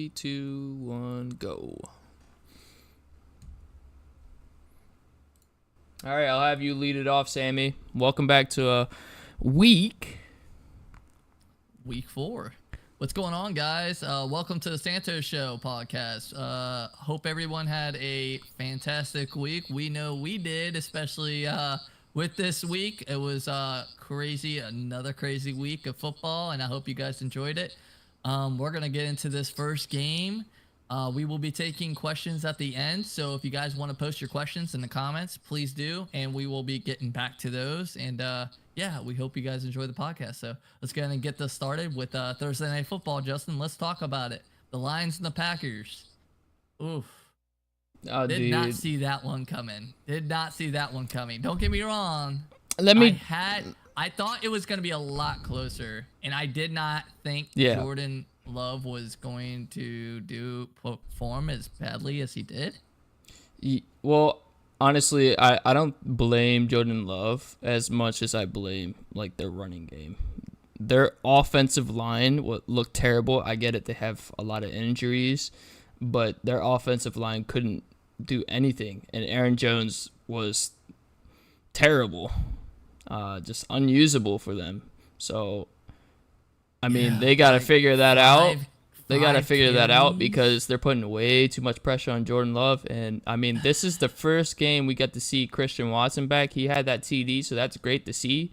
3, 2, 1, go. All right, I'll have you lead it off, Sammy. Welcome back to a week 4. What's going on, guys? Welcome to the Santos Show podcast. Hope everyone had a fantastic week. We know we did, especially with this week. It was crazy, another crazy week of football, and I hope you guys enjoyed it. We're going to get into this first game. We will be taking questions at the end, so if you guys want to post your questions in the comments, please do, and we will be getting back to those. And yeah, we hope you guys enjoy the podcast. So let's go ahead and get this started with Thursday Night Football. Justin, let's talk about it. The Lions and the Packers. Oof. Did not see that one coming. Don't get me wrong. I thought it was going to be a lot closer, and I did not think Jordan Love was going to perform as badly as he did. Well, honestly, I don't blame Jordan Love as much as I blame their running game. Their offensive line looked terrible. I get it, they have a lot of injuries, but their offensive line couldn't do anything, and Aaron Jones was terrible, just unusable for them. So I mean, they got to figure that out. They got to figure that out because they're putting way too much pressure on Jordan Love. And, I mean, this is the first game we got to see Christian Watson back. He had that TD, so that's great to see.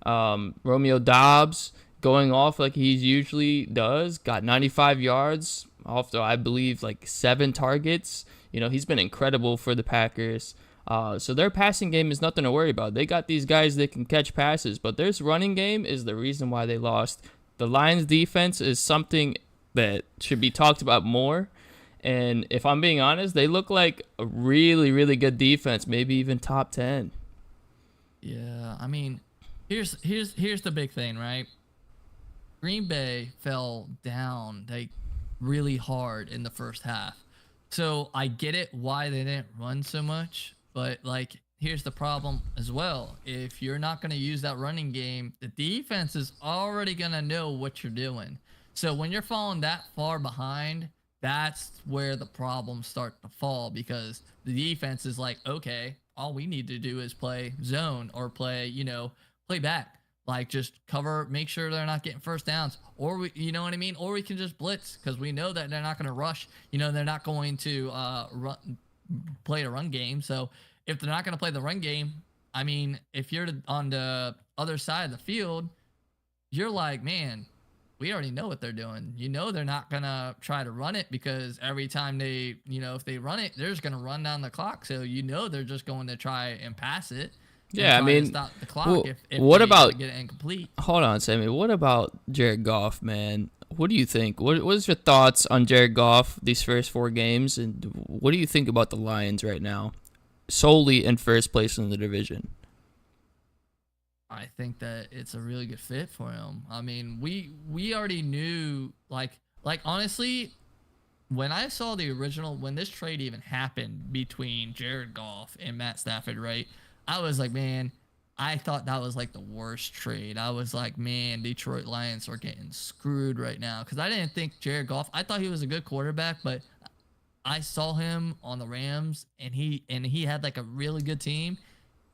Romeo Doubs going off like he usually does. Got 95 yards off, I believe, 7 targets. You know, he's been incredible for the Packers. So their passing game is nothing to worry about. They got these guys that can catch passes, but their running game is the reason why they lost. The Lions defense is something that should be talked about more. And if I'm being honest, they look like a really, really good defense, maybe even top 10. Yeah, I mean, here's the big thing, right? Green Bay fell down really hard in the first half. So I get it why they didn't run so much, but here's the problem as well. If you're not going to use that running game, the defense is already going to know what you're doing. So when you're falling that far behind, that's where the problems start to fall, because the defense is like, okay, all we need to do is play zone or play back. Just cover, make sure they're not getting first downs, or you know what I mean? Or we can just blitz, because we know that they're not going to rush. They're not going to play a run game. So if they're not going to play the run game, I mean, if you're on the other side of the field, you're like, man, we already know what they're doing. They're not going to try to run it, because every time they, if they run it, they're just going to run down the clock. So, they're just going to try and pass it. Yeah, I mean, stop the clock if what they about get it incomplete. Hold on, Sammy. What about Jared Goff, man? What do you think? What is your thoughts on Jared Goff these first 4 games, and what do you think about the Lions right now, solely in first place in the division? I think that it's a really good fit for him. I mean, we already knew, honestly, when I saw when this trade even happened between Jared Goff and Matt Stafford, right? I was like, man, I thought that was the worst trade. I was like, man, Detroit Lions are getting screwed right now, because I didn't think Jared Goff. I thought he was a good quarterback, but I saw him on the Rams, and he had a really good team,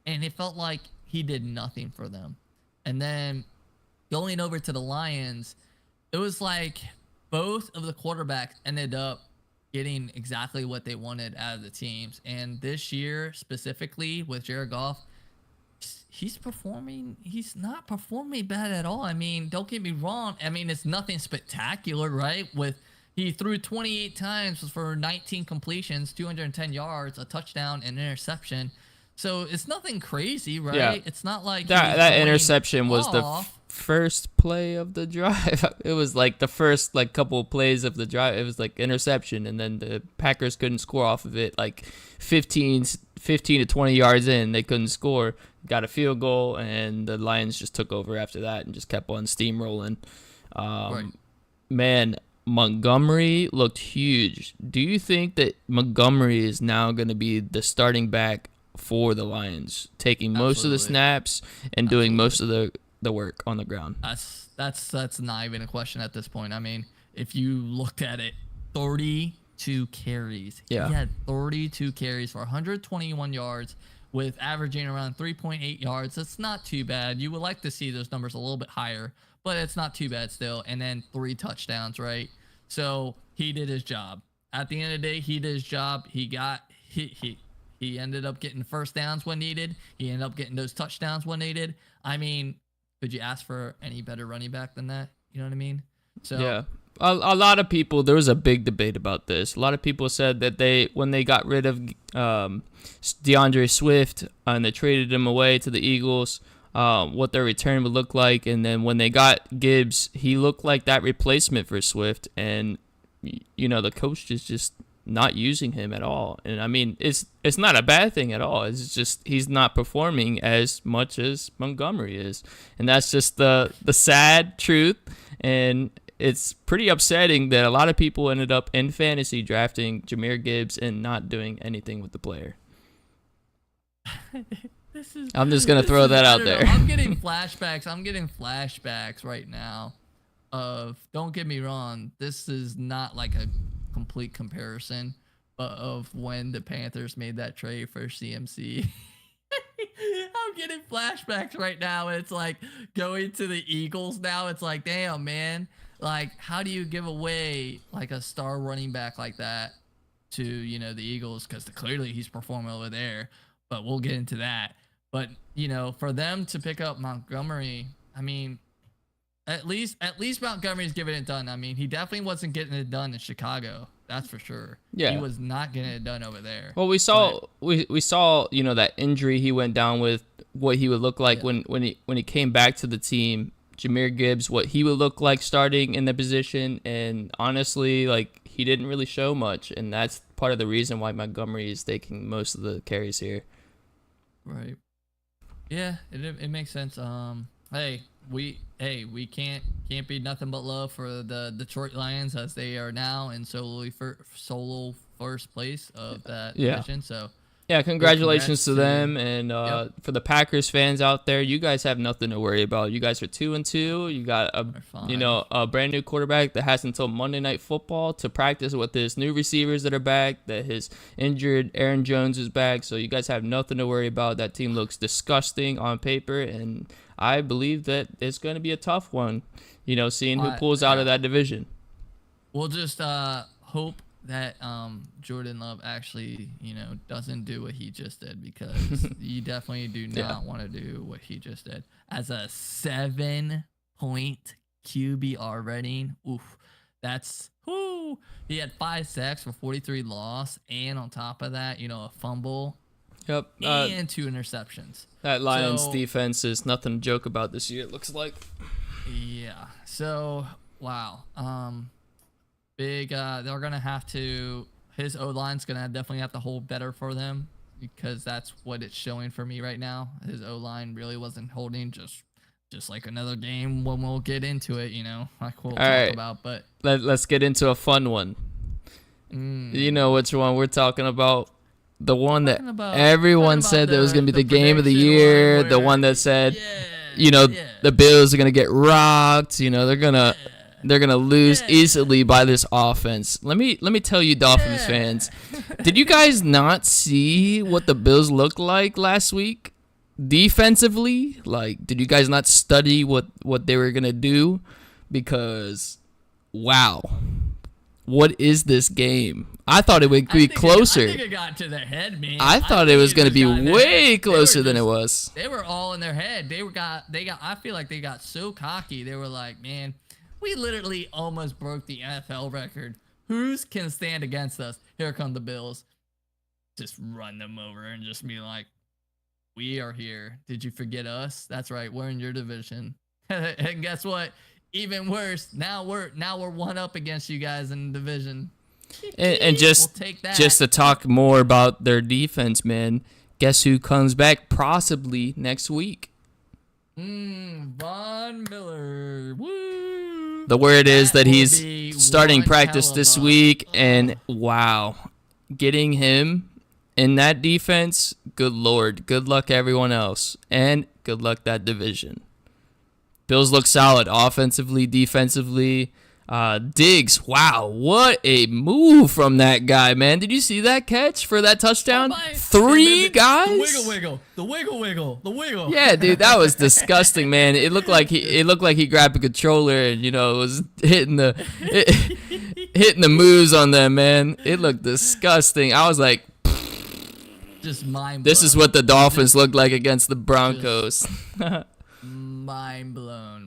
and it felt like he did nothing for them. And then going over to the Lions, it was like both of the quarterbacks ended up getting exactly what they wanted out of the teams. And this year, specifically with Jared Goff, he's not performing bad at all. I mean, don't get me wrong. I mean, it's nothing spectacular, right? He threw 28 times for 19 completions, 210 yards, a touchdown, and interception. So it's nothing crazy, right? Yeah. It's not like that interception was the first play of the drive. It was the first couple of plays of the drive. It was interception, and then the Packers couldn't score off of it. 15 to 20 yards in, they couldn't score. Got a field goal, and the Lions just took over after that and just kept on steamrolling. Right. Man, Montgomery looked huge. Do you think that Montgomery is now going to be the starting back for the Lions, taking most of the snaps and doing most of the work on the ground? That's not even a question at this point. I mean, if you looked at it, 32 carries. Yeah. He had 32 carries for 121 yards with averaging around 3.8 yards. That's not too bad. You would like to see those numbers a little bit higher, but it's not too bad still. And then 3 touchdowns, right? So he did his job. At the end of the day, he did his job. He ended up getting first downs when needed. He ended up getting those touchdowns when needed. I mean, could you ask for any better running back than that? You know what I mean? So Yeah. A lot of people, there was a big debate about this. A lot of people said that when they got rid of DeAndre Swift and they traded him away to the Eagles, what their return would look like. And then when they got Gibbs, he looked like that replacement for Swift. And, the coach is just not using him at all. And, I mean, it's not a bad thing at all. It's just he's not performing as much as Montgomery is. And that's just the sad truth. And it's pretty upsetting that a lot of people ended up in fantasy drafting Jahmyr Gibbs and not doing anything with the player. I'm just going to throw that out there. I'm getting flashbacks right now don't get me wrong, this is not like a complete comparison, but of when the Panthers made that trade for CMC. I'm getting flashbacks right now. And it's like going to the Eagles now. It's like, damn, man. Like, how do you give away like a star running back like that to, the Eagles? Because clearly he's performing over there, but we'll get into that. But, for them to pick up Montgomery, I mean, at least Montgomery's getting it done. I mean, he definitely wasn't getting it done in Chicago. That's for sure. Yeah. He was not getting it done over there. Well, we saw that injury he went down with, what he would look like when he came back to the team. Jahmyr Gibbs, what he would look like starting in the position, and honestly, like, he didn't really show much, and that's part of the reason why Montgomery is taking most of the carries here. Right. Yeah, it makes sense. We can't be nothing but love for the Detroit Lions, as they are now in solo first place of that division. So yeah, congratulations to them, and for the Packers fans out there, you guys have nothing to worry about. You guys are 2-2. You got a brand new quarterback that has until Monday Night Football to practice with his new receivers that are back. That his injured Aaron Jones is back, so you guys have nothing to worry about. That team looks disgusting on paper, and I believe that it's going to be a tough one. Seeing who pulls out of that division. We'll just hope that Jordan Love actually, doesn't do what he just did, because you definitely do not want to do what he just did. As a 7-point QBR rating, oof, that's whoo. He had 5 sacks for 43 loss, and on top of that, a fumble. Yep. And 2 interceptions. That Lions defense is nothing to joke about this year, it looks like. Yeah. So, wow. They're going to have to, his O-line's going to definitely have to hold better for them, because that's what it's showing for me right now. His O-line really wasn't holding, just like another game when we'll get into it, like we'll talk about. But let's get into a fun one. You know which one we're talking about. The one that everyone said that was going to be the game of the year. The one that said, the Bills are going to get rocked. They're going to lose easily by this offense. Let me tell you, Dolphins fans, did you guys not see what the Bills looked like last week defensively? Like, did you guys not study what they were going to do? Because, wow. What is this game? I thought it would be closer. I think it got to their head, man. I thought it was going to be way closer than it was. They were all in their head. I feel like they got so cocky. They were like, man, we literally almost broke the NFL record. Who can stand against us? Here come the Bills. Just run them over and just be like, we are here. Did you forget us? That's right. We're in your division. And guess what? Even worse, now we're one up against you guys in the division. And just to talk more about their defense, man, guess who comes back possibly next week? Von Miller. Woo! The word is that he's starting practice this week, and wow, getting him in that defense, good Lord. Good luck everyone else, and good luck that division. Bills look solid offensively, defensively. Diggs, wow, what a move from that guy, man. Did you see that catch for that touchdown? Three guys? The wiggle. Yeah, dude, that was disgusting, man. It looked like he grabbed a controller and was hitting hitting the moves on them, man. It looked disgusting. I was like, just mind blown. This is what the Dolphins look like against the Broncos. Mind blown.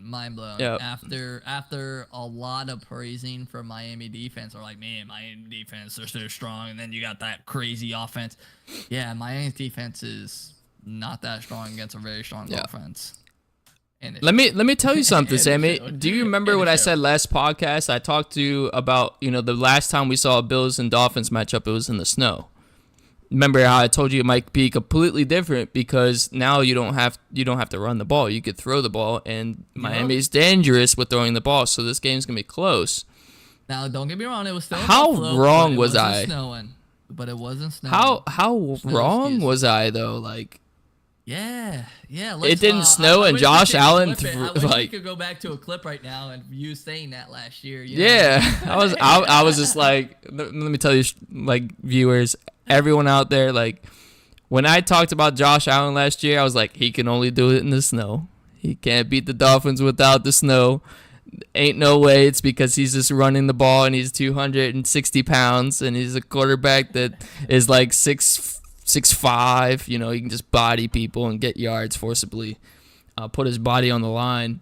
Yep. After a lot of praising for Miami defense, or like, man, Miami defense, they're so strong, and then you got that crazy offense. Yeah, Miami's defense is not that strong against a very strong offense. And let me tell you something, Sammy. Do you remember what I said last podcast? I talked to you about the last time we saw a Bills and Dolphins matchup. It was in the snow. Remember how I told you it might be completely different because now you don't have to run the ball. You could throw the ball, and Miami's dangerous with throwing the ball. So this game's gonna be close. Now, don't get me wrong; it was still how Buffalo, wrong was I? But it wasn't snowing. How wrong was I though? Like, yeah. It didn't snow, and Josh Allen I wish we could go back to a clip right now and you saying that last year. Yeah, I was just like, let me tell you, like, viewers. Everyone out there, like, when I talked about Josh Allen last year, I was like, he can only do it in the snow. He can't beat the Dolphins without the snow. Ain't no way. It's because he's just running the ball and he's 260 pounds and he's a quarterback that is like 6'5". He can just body people and get yards forcibly, put his body on the line.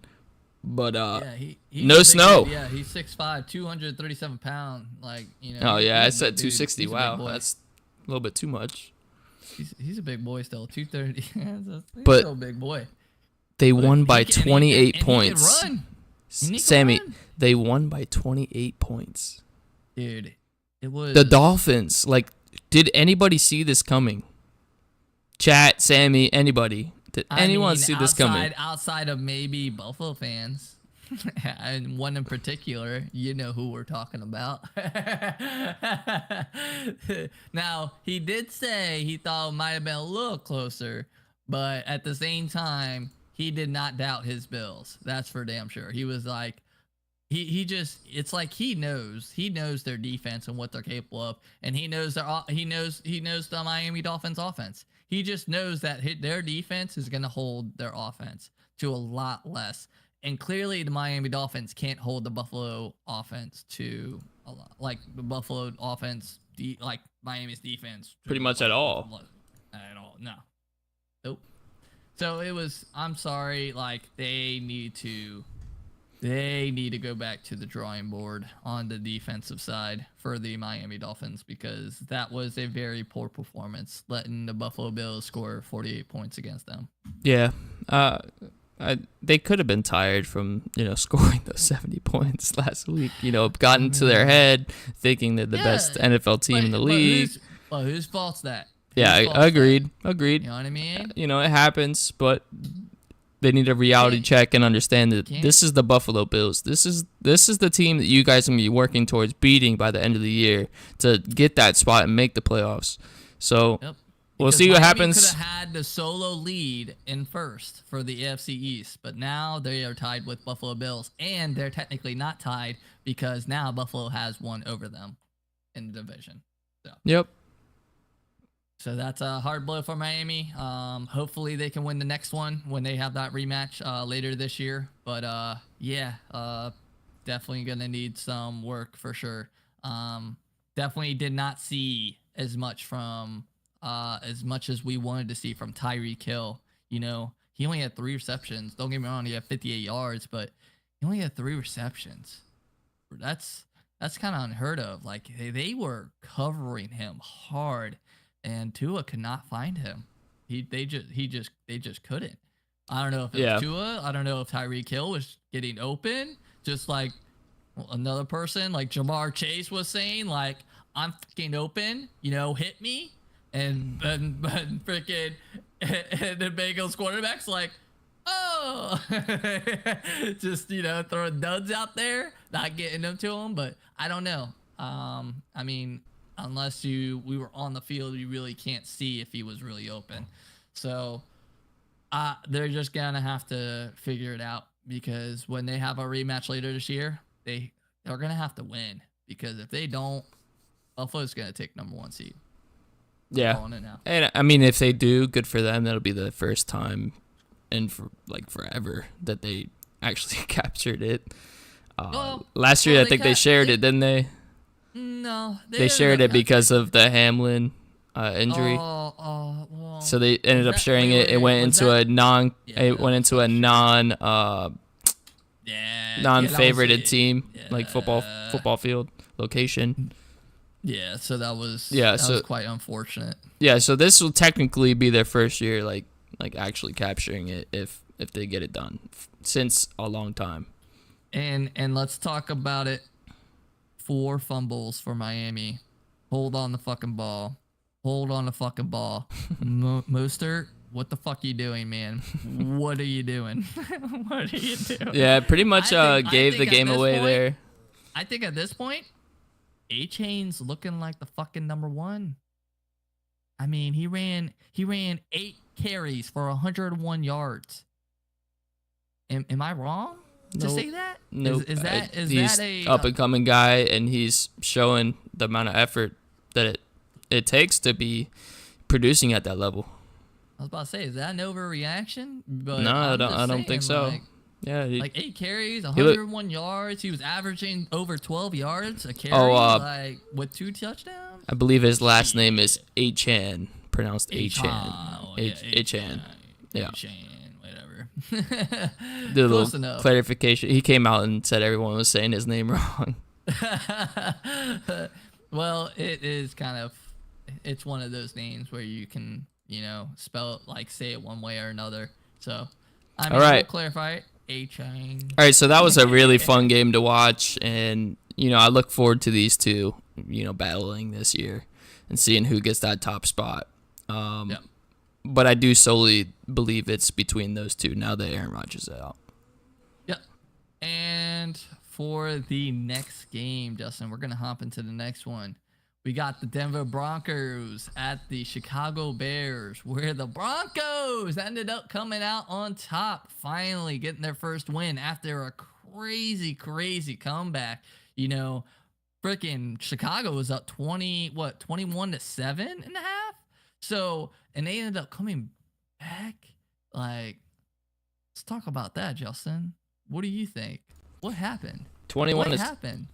But he's no snow. Yeah, he's 6'5", 237 pounds. Like, Oh yeah, I said 260. Wow, that's a little bit too much. He's a big boy still, 230. He's but still a big boy. They won by 28 points. He can run. Sammy, they won by 28 points. Dude, it was the Dolphins. Like, did anybody see this coming? Chat, Sammy, anybody? Did anyone see this coming? Outside of maybe Buffalo fans. And one in particular, you know who we're talking about. Now, he did say he thought it might have been a little closer, but at the same time, he did not doubt his Bills. That's for damn sure. He was like, it's like he knows their defense and what they're capable of, and he knows the Miami Dolphins offense. He just knows that their defense is going to hold their offense to a lot less. And clearly, the Miami Dolphins can't hold the Buffalo offense to a lot. Like, the Buffalo offense, like Miami's defense. Pretty much at all. At all. No. Nope. So it was, I'm sorry, like, they need to go back to the drawing board on the defensive side for the Miami Dolphins, because that was a very poor performance, letting the Buffalo Bills score 48 points against them. Yeah. They could have been tired from scoring those 70 points last week. Gotten to their head, thinking they're the best NFL team in the league. But whose fault's that? Agreed. You know what I mean? It happens, but they need a reality check and understand that this is the Buffalo Bills. This is the team that you guys are gonna be working towards beating by the end of the year to get that spot and make the playoffs. So. Yep. We'll see what happens. Could have had the solo lead in first for the AFC East, but now they are tied with Buffalo Bills, and they're technically not tied because now Buffalo has one over them in the division. Yep. So that's a hard blow for Miami. Hopefully they can win the next one when they have that rematch later this year. But definitely gonna need some work for sure. Definitely did not see as much as we wanted to see from Tyreek Hill. He only had 3 receptions. Don't get me wrong, he had 58 yards, but he only had 3 receptions. That's kind of unheard of. Like, they were covering him hard, and Tua could not find him. They just couldn't. I don't know if it was Tua. I don't know if Tyreek Hill was getting open, just like another person, like Jamar Chase was saying, like, I'm fucking open, hit me. And freaking the Bengals quarterback's like, oh, just throwing duds out there, not getting them to him. But I don't know. I mean, unless we were on the field, you really can't see if he was really open. So they're just gonna have to figure it out, because when they have a rematch later this year, they they're gonna have to win, because if they don't, Buffalo's gonna take number 1 seed. Yeah. Calling it now. And I mean, if they do, good for them. That'll be the first time in forever that they actually captured it. Last year, I think they shared it, didn't they? No, they shared it because of the Hamlin injury. Well, so they ended up sharing it. It went into a non. It went into a non-favorited team, like football field location. Yeah, so that was quite unfortunate. Yeah, so this will technically be their first year, like actually capturing it if they get it done since a long time. And let's talk about it. 4 fumbles for Miami. Hold on the fucking ball. Mostert, what the fuck are you doing, man? What are you doing? What are you doing? Yeah, pretty much gave the game away there. I think at this point, A-Chain's looking like the fucking number 1. I mean, he ran 8 carries for 101 yards. Am I wrong to say that? Nope. Is he's that a up and coming guy, and he's showing the amount of effort that it takes to be producing at that level. I was about to say, is that an overreaction? But no, I don't think so. Yeah, like 8 carries, 101 yards. He was averaging over 12 yards a carry, with 2 touchdowns. I believe his last name is A-Chan, pronounced A-Chan. A-Chan. Yeah. A-Chan, whatever. Did a little clarification. He came out and said everyone was saying his name wrong. Well, it is it's one of those names where you can, spell it, say it one way or another. So, I mean, we'll clarify it. A-Chain. All right, so that was a really fun game to watch, and I look forward to these two, battling this year and seeing who gets that top spot. But I do solely believe it's between those two now that Aaron Rodgers is out. Yep. And for the next game, Justin, we're gonna hop into the next one. We got the Denver Broncos at the Chicago Bears, where the Broncos ended up coming out on top, finally getting their first win after a crazy comeback. Freaking Chicago was up 21-7.5. So, and they ended up coming back. Let's talk about that, Justin. What do you think? What happened? 21-7.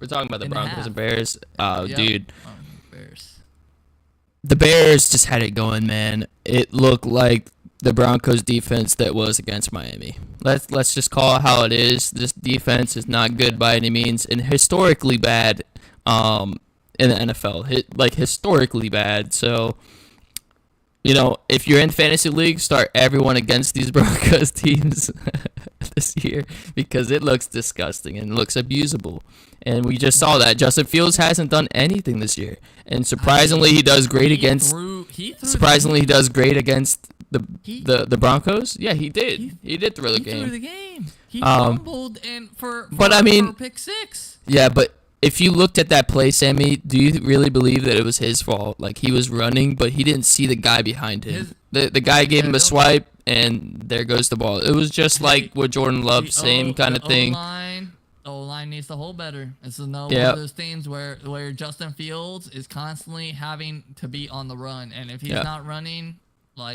We're talking about the Broncos and Bears. Dude. Bears. The Bears just had it going, man. It looked like the Broncos defense that was against Miami. Let's just call it how it is. This defense is not good by any means, and historically bad in the NFL. Historically bad. So, if you're in fantasy league, start everyone against these Broncos teams this year, because it looks disgusting and looks abusable. And we just saw that Justin Fields hasn't done anything this year, and surprisingly, he does great against. Surprisingly, he does great against the Broncos. Yeah, he did. He did throw the game. He threw the game. He fumbled for pick 6. Yeah, but if you looked at that play, Sammy, do you really believe that it was his fault? Like, he was running, but he didn't see the guy behind him. The guy gave him a swipe, and there goes the ball. It was just like what Jordan Love, same kind of thing. O-line needs to hold better. It's one of those things where Justin Fields is constantly having to be on the run, and if he's not running,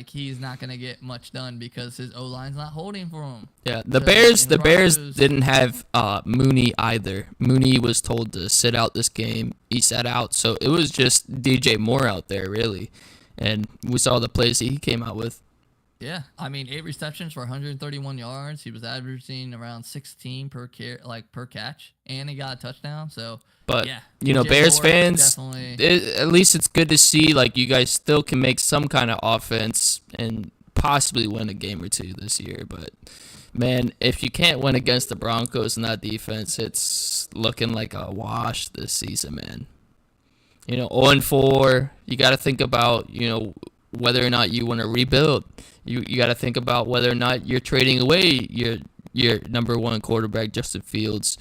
he's not gonna get much done because his O-line's not holding for him. Yeah, the Bears didn't have Mooney either. Mooney was told to sit out this game. He sat out, so it was just DJ Moore out there really, and we saw the plays he came out with. Yeah, I mean, 8 receptions for 131 yards. He was averaging around 16 per catch, and he got a touchdown. So, but Bears fans, at least it's good to see you guys still can make some kind of offense and possibly win a game or two this year. But man, if you can't win against the Broncos and that defense, it's looking like a wash this season, man. 0-4. You got to think about whether or not you want to rebuild. You got to think about whether or not you're trading away your number 1 quarterback, Justin Fields.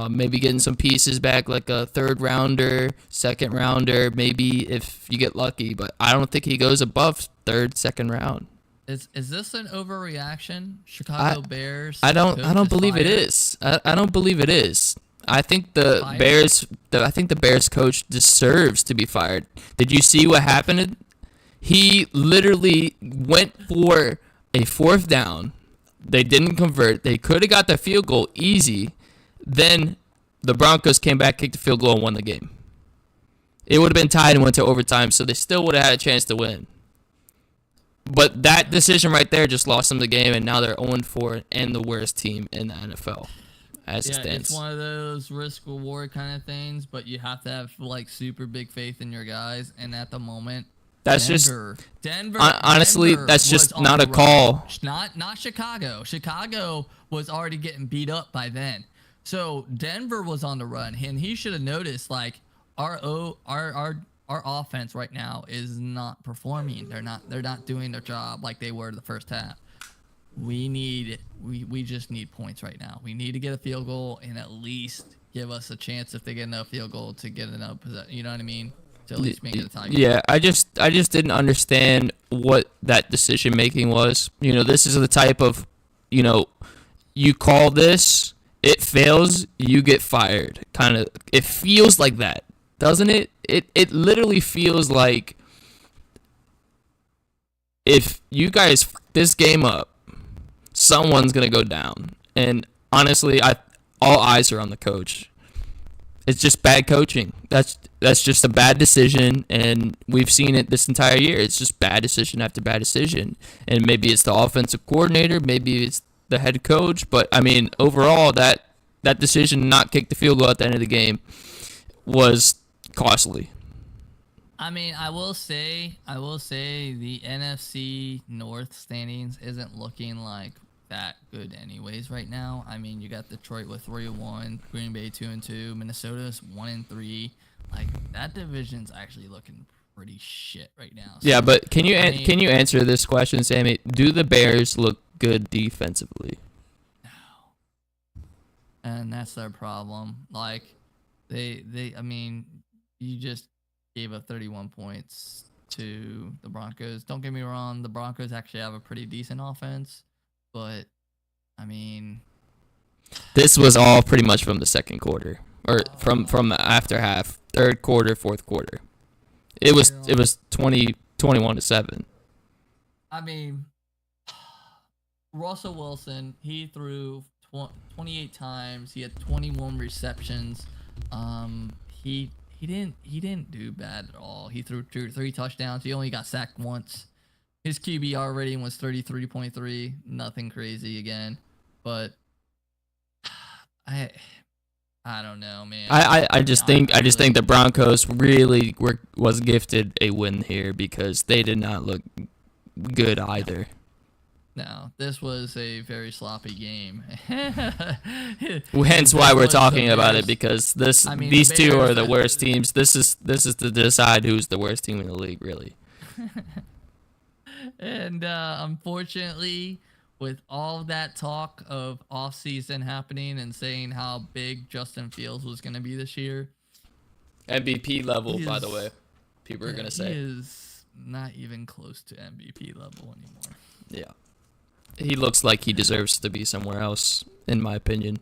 Maybe getting some pieces back, like a 3rd rounder, 2nd rounder, maybe if you get lucky. But I don't think he goes above 3rd, 2nd round. Is this an overreaction? Chicago Bears. I don't coach believe it fired? is. I don't believe it is. I think the Fired? Bears coach deserves to be fired. Did you see what happened? He literally went for a fourth down. They didn't convert. They could have got the field goal easy. Then the Broncos came back, kicked the field goal, and won the game. It would have been tied and went to overtime, so they still would have had a chance to win. But that decision right there just lost them the game, and now they're 0-4 and the worst team in the NFL as it stands. It's one of those risk reward kind of things, but you have to have like super big faith in your guys. And at the moment, That's Denver, just Denver. honestly, Denver that's just was on not the a run. call. Not Chicago. Chicago was already getting beat up by then. So Denver was on the run, and he should have noticed like our offense right now is not performing. They're not doing their job like they were the first half. We just need points right now. We need to get a field goal and at least give us a chance if they get enough field goal to get enough. You know what I mean? To at least make it a tie. Yeah, I just didn't understand what that decision making was. You know, this is the type of, you know, you call this, it fails, you get fired. Kind of, it feels like that, doesn't it? It literally feels like if you guys f this game up, someone's gonna go down. And honestly, all eyes are on the coach. It's just bad coaching. That's just a bad decision, and we've seen it this entire year. It's just bad decision after bad decision. And maybe it's the offensive coordinator, maybe it's the head coach, but I mean, overall, that decision to not kick the field goal at the end of the game was costly. I mean, I will say the NFC North standings isn't looking like that good anyways right now. I mean, you got Detroit with 3-1, Green Bay 2-2, Minnesota's 1-3. Like that division's actually looking pretty shit right now. So, Yeah, but can you answer this question, Sammy? Do the Bears look good defensively? and that's their problem. Like I mean, you just gave up 31 points to the Broncos. Don't get me wrong, the Broncos actually have a pretty decent offense, but I mean, This was all pretty much from the second quarter, or from the after half, third quarter, fourth quarter. It was 21-7. I mean, Russell Wilson, he threw 28 times. He had 21 receptions. He didn't do bad at all. He threw three touchdowns. He only got sacked once. His QBR rating was 33.3. Nothing crazy again, but I don't know, man. I just think the Broncos really was gifted a win here because they did not look good either. No, this was a very sloppy game. Hence why we're talking about it, because these two are the worst teams. This is to decide who's the worst team in the league, really. And unfortunately, with all that talk of offseason happening and saying how big Justin Fields was going to be this year, MVP level, by the way, people are going to say. He is not even close to MVP level anymore. Yeah. He looks like he deserves to be somewhere else, in my opinion.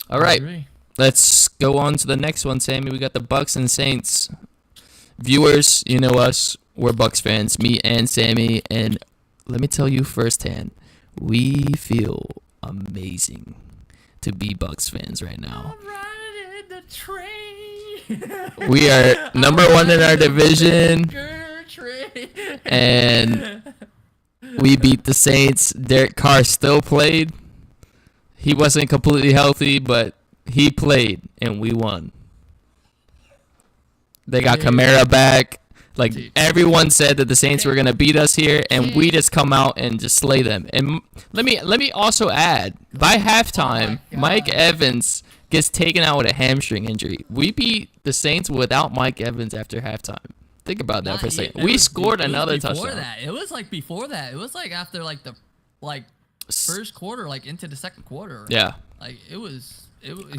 All right, let's go on to the next one, Sammy. We got the Bucs and Saints. Viewers, you know us. We're Bucs fans, me and Sammy. And let me tell you firsthand, we feel amazing to be Bucs fans right now. I'm riding the train. We are number one in our division. And we beat the Saints. Derek Carr still played. He wasn't completely healthy, but he played, and we won. They got Kamara back. Like, everyone said that the Saints were going to beat us here, and we just come out and just slay them. And let me also add, by halftime, Mike Evans gets taken out with a hamstring injury. We beat the Saints without Mike Evans after halftime. Think about that for a second. We scored another touchdown. It was like before that. It was like after like the first quarter, like into the second quarter. Yeah. Like it was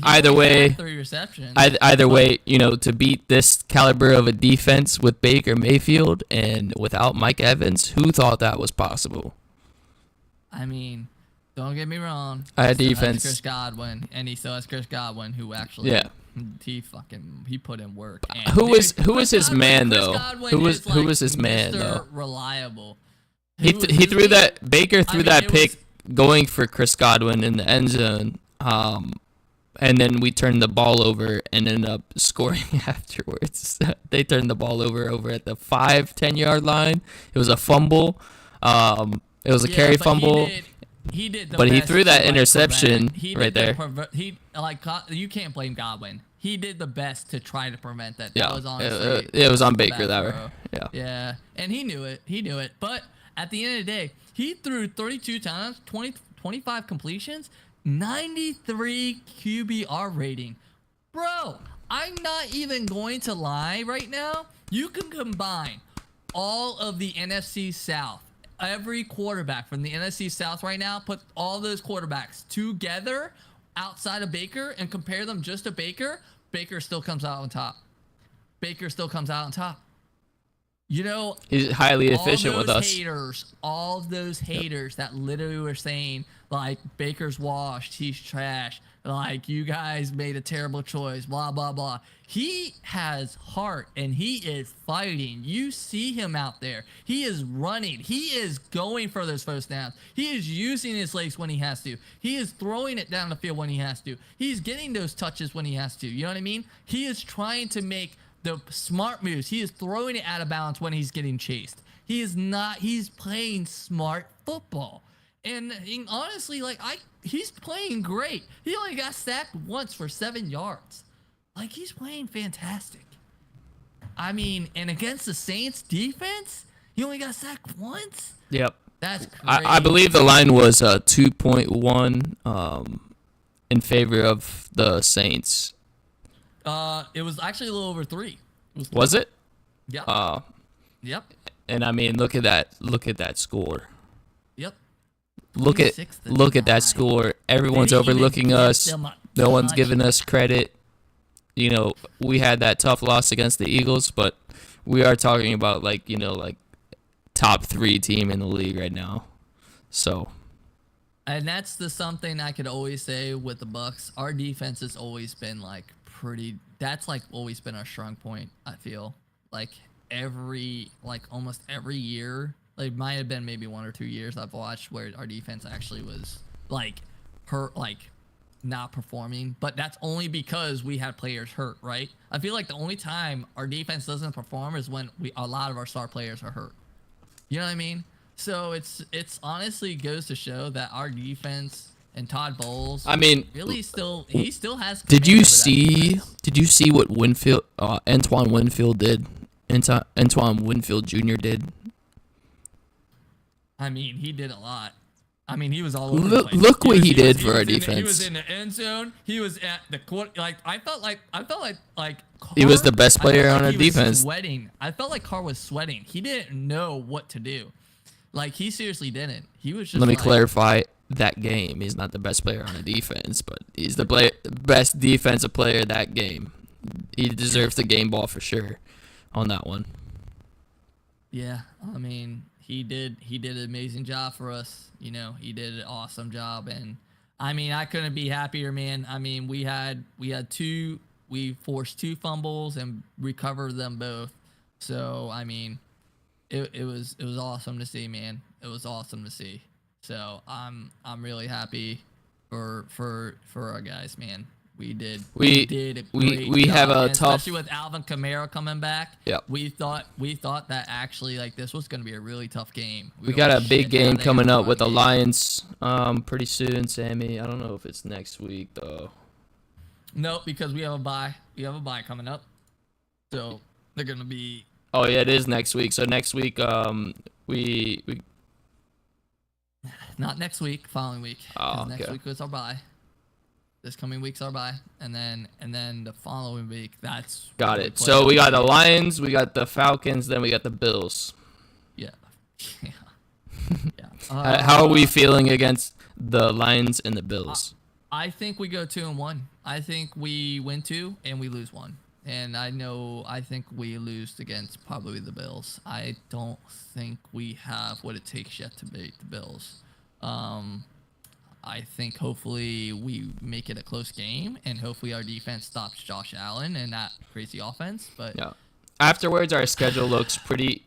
Either way, 3 receptions. either way, to beat this caliber of a defense with Baker Mayfield and without Mike Evans, who thought that was possible? I mean, don't get me wrong. Our He still has defense. Chris Godwin, and he still has Chris Godwin, who actually, Yeah. he put in work. And Who was Chris his Godwin- man Chris though? Godwin Who was is, who like, was his man Mr. though? Reliable. He threw that Baker threw mean, that it pick going for Chris Godwin in the end zone. And then we turned the ball over and ended up scoring afterwards. They turned the ball over at the 10 yard line. It was a fumble. It was a carry fumble. He did the But he best threw that to, like, interception prevent it. He right did there. You can't blame Godwin. He did the best to try to prevent that. Yeah, That was honestly it was on the Baker best that throw. way. Yeah. Yeah, and he knew it. But at the end of the day, he threw 32 times, 25 completions, 93 QBR rating. Bro, I'm not even going to lie right now. You can combine all of the NFC South, every quarterback from the NFC South right now, put all those quarterbacks together outside of Baker and compare them just to Baker. Baker still comes out on top. He's highly efficient with us. All of those haters that literally were saying, like, Baker's washed, he's trash, like, you guys made a terrible choice, blah, blah, blah. He has heart, and he is fighting. You see him out there. He is running. He is going for those first downs. He is using his legs when he has to. He is throwing it down the field when he has to. He's getting those touches when he has to. You know what I mean? He is trying to make the smart moves. He is throwing it out of bounds when he's getting chased. He's playing smart football. And honestly, he's playing great. He only got sacked once for 7 yards. Like, he's playing fantastic. I mean, and against the Saints defense, he only got sacked once? Yep. That's crazy. I believe the line was 2.1 in favor of the Saints. It was actually a little over 3. Was it? Yeah. Yep. And I mean, look at that score. Yep. Look at that score. Everyone's overlooking us. No one's giving us credit. We had that tough loss against the Eagles, but we are talking about like top 3 team in the league right now. So. And that's something I could always say with the Bucs. Our defense has always been that's always been our strong point. I feel almost every year. Might have been maybe 1 or 2 years I've watched where our defense actually was hurt, not performing, but that's only because we had players hurt, right? I feel like the only time our defense doesn't perform is when a lot of our star players are hurt. You know what I mean? So it's honestly goes to show that our defense and Todd Bowles, really he still has. Did you see what Antoine Winfield did? Antoine Winfield Jr. did. He did a lot. He was all over the place. Look what he did for our defense. He was in the end zone. He was at the court. I felt like Carr, he was the best player on our defense. Sweating. I felt like Carr was sweating. He didn't know what to do. He seriously didn't. He was just. Let me clarify that game. He's not the best player on the defense, but he's the best defensive player that game. He deserves the game ball for sure on that one. Yeah, he did an amazing job for us. He did an awesome job, and I couldn't be happier, man. We forced 2 fumbles and recovered them both. So it was awesome to see, man. It was awesome to see. So I'm really happy for our guys, man. We did a great job, have a tough, especially with Alvin Kamara coming back. Yep. We thought that actually this was going to be a really tough game. We got a big game coming up with the Lions pretty soon, Sammy. I don't know if it's next week though. No, because we have a bye. We have a bye coming up. So they're going to be. Oh yeah, it is next week. So next week we not next week, following week. Oh, okay. Next week was our bye. This coming week's our bye, and then the following week, that's got it. So we got the Lions, we got the Falcons, then we got the Bills. Yeah. How are we feeling against the Lions and the Bills? I think we go 2-1. I think we win 2 and we lose 1. And I think we lose against probably the Bills. I don't think we have what it takes yet to beat the Bills. I think hopefully we make it a close game, and hopefully our defense stops Josh Allen and that crazy offense. But Yeah. Afterwards, our schedule looks pretty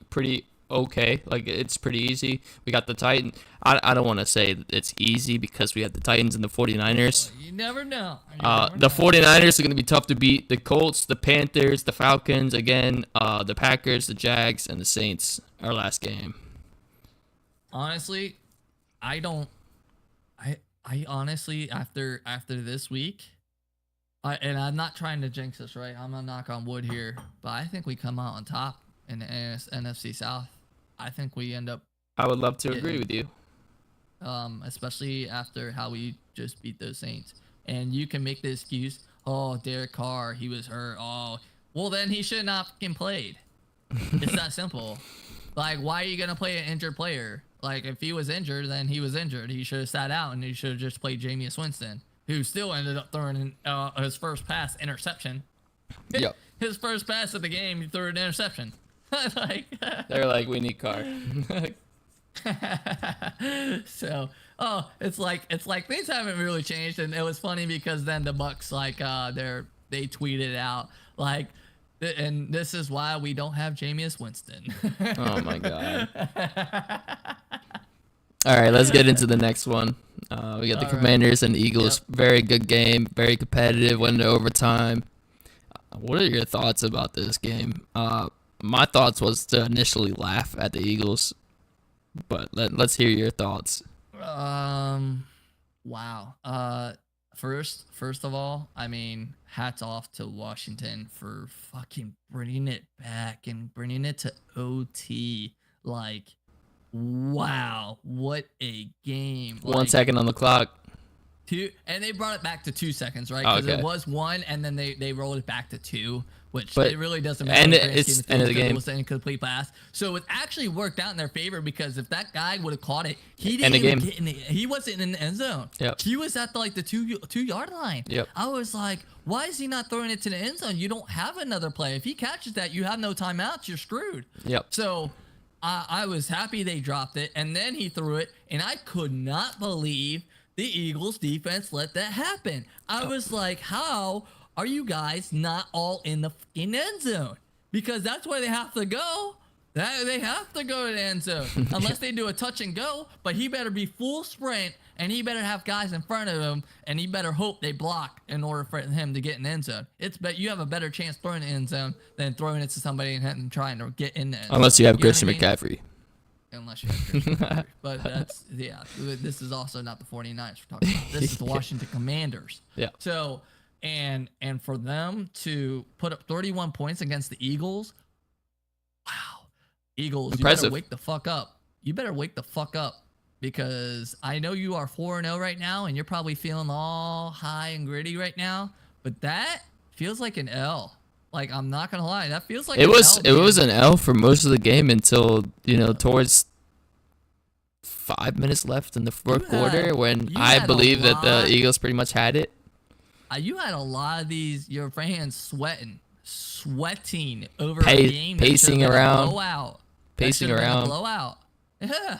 okay. Like, it's pretty easy. We got the Titans. I don't want to say it's easy because we have the Titans and the 49ers. you never know. The 49ers are going to be tough to beat. The Colts, the Panthers, the Falcons, again, the Packers, the Jags, and the Saints, our last game. Honestly, I honestly, after this week, and I'm not trying to jinx us, right? I'm gonna knock on wood here, but I think we come out on top in the NFC South. I think we end up, I would love to agree with you. especially after how we just beat those Saints. And you can make the excuse, oh, Derek Carr, he was hurt. Oh, well, then he should not fucking played. It's that simple. Like, why are you gonna play an injured player? Like, if he was injured, then he was injured. He should have sat out, and he should have just played Jameis Winston, who still ended up throwing his first pass interception. Yep. His first pass of the game, he threw an interception. Like, They're like, we need Carr. so, it's like things haven't really changed, and it was funny because then the Bucs, like, they tweeted out like, and this is why we don't have Jameis Winston. Oh my god. All right, let's get into the next one. We got the Commanders and the Eagles. Yep. Very good game, very competitive, went into overtime. What are your thoughts about this game? My thoughts was to initially laugh at the Eagles, but let's hear your thoughts. Wow. First of all, I mean, hats off to Washington for fucking bringing it back and bringing it to OT. Like, wow, what a game. 1 second on the clock. And they brought it back to 2 seconds, right? Because it was 1, and then they rolled it back to 2, which it really doesn't matter. And it's end of the game. It was an incomplete pass. So it actually worked out in their favor, because if that guy would have caught it, he didn't even get in he wasn't in the end zone. Yep. He was at the 2-yard line. Yep. I was like, why is he not throwing it to the end zone? You don't have another play. If he catches that, you have no timeouts. You're screwed. Yep. So I was happy they dropped it, and then he threw it, and I could not believe the Eagles defense let that happen. I was like, how are you guys not all in the fucking end zone? Because that's where they have to go. They have to go to the end zone unless they do a touch and go. But he better be full sprint, and he better have guys in front of him, and he better hope they block in order for him to get in the end zone. You have a better chance throwing it in the end zone than throwing it to somebody and trying to get in there. Unless you have Christian McCaffrey. Unless you have Christian McCaffrey. But that's, yeah, this is also not the 49ers we're talking about. This is the Washington Commanders. Yeah. So, and for them to put up 31 points against the Eagles, wow. Eagles, impressive. You better wake the fuck up. You better wake the fuck up, because I know you are 4-0 right now, and you're probably feeling all high and gritty right now, but that feels like an L. Like, I'm not gonna lie, that feels like it was an L for most of the game until, towards 5 minutes left in the fourth quarter, when I believe that the Eagles pretty much had it. You had a lot of your fans sweating over a game, pacing around, blowout. Pacing around. Blowout. Yeah.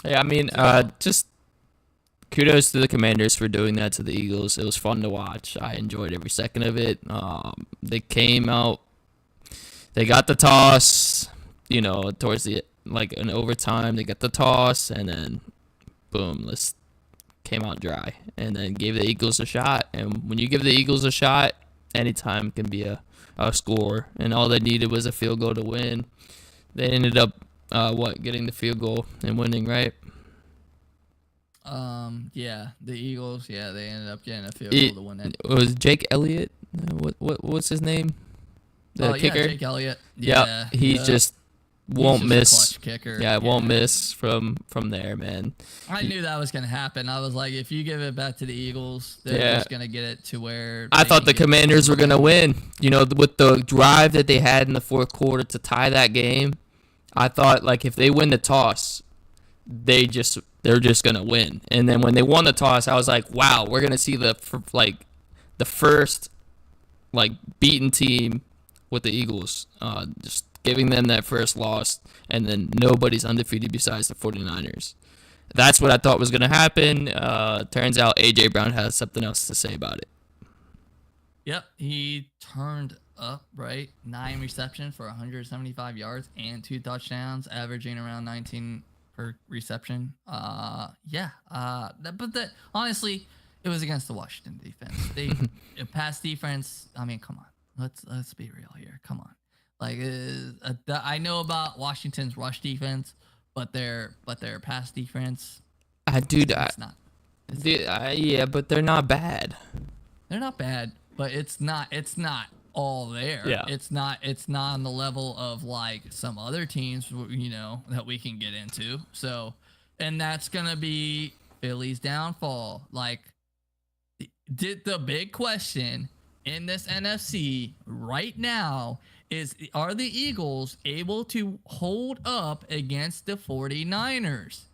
Yeah, I mean, just kudos to the Commanders for doing that to the Eagles. It was fun to watch. I enjoyed every second of it. They came out, they got the toss, towards the, in overtime, they got the toss, and then boom, came out dry, and then gave the Eagles a shot. And when you give the Eagles a shot, anytime can be a score, and all they needed was a field goal to win. They ended up getting the field goal and winning, right? Yeah, the Eagles, they ended up getting a field goal to win it. Was Jake Elliott? What's his name? The kicker? Yeah, Jake Elliott. Yeah, he just won't miss. Kicker. Yeah, won't miss from there, man. I knew that was gonna happen. I was like, if you give it back to the Eagles, they're just gonna get it to where I thought the Commanders were gonna win. With the drive that they had in the fourth quarter to tie that game, I thought, if they win the toss, they're just gonna win. And then when they won the toss, I was like, wow, we're gonna see the the first like beaten team with the Eagles, just giving them that first loss, and then nobody's undefeated besides the 49ers. That's what I thought was going to happen. Turns out A.J. Brown has something else to say about it. Yep, he turned up, right? 9 receptions for 175 yards and 2 touchdowns, averaging around 19 per reception. Honestly, it was against the Washington defense. They pass defense. I mean, come on. Let's be real here. Come on. Like I know about Washington's rush defense, but their pass defense. It's not. Yeah, but they're not bad. They're not bad, but it's not all there. Yeah. It's not on the level of like some other teams, that we can get into. So, and that's gonna be Philly's downfall. Like, did the big question in this NFC right now is, are the Eagles able to hold up against the 49ers?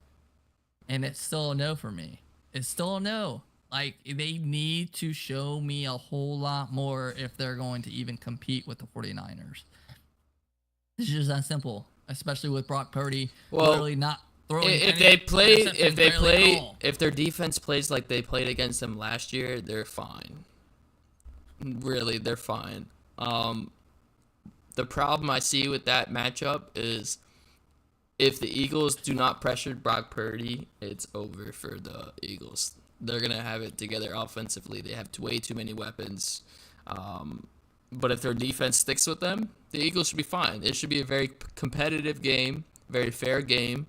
And it's still a no for me. It's still a no. Like, they need to show me a whole lot more if they're going to even compete with the 49ers. It's just that simple, especially with Brock Purdy literally not throwing. If their defense plays like they played against them last year, they're fine. Really, they're fine. The problem I see with that matchup is if the Eagles do not pressure Brock Purdy, it's over for the Eagles. They're going to have it together offensively. They have way too many weapons. But if their defense sticks with them, the Eagles should be fine. It should be a very competitive game, very fair game.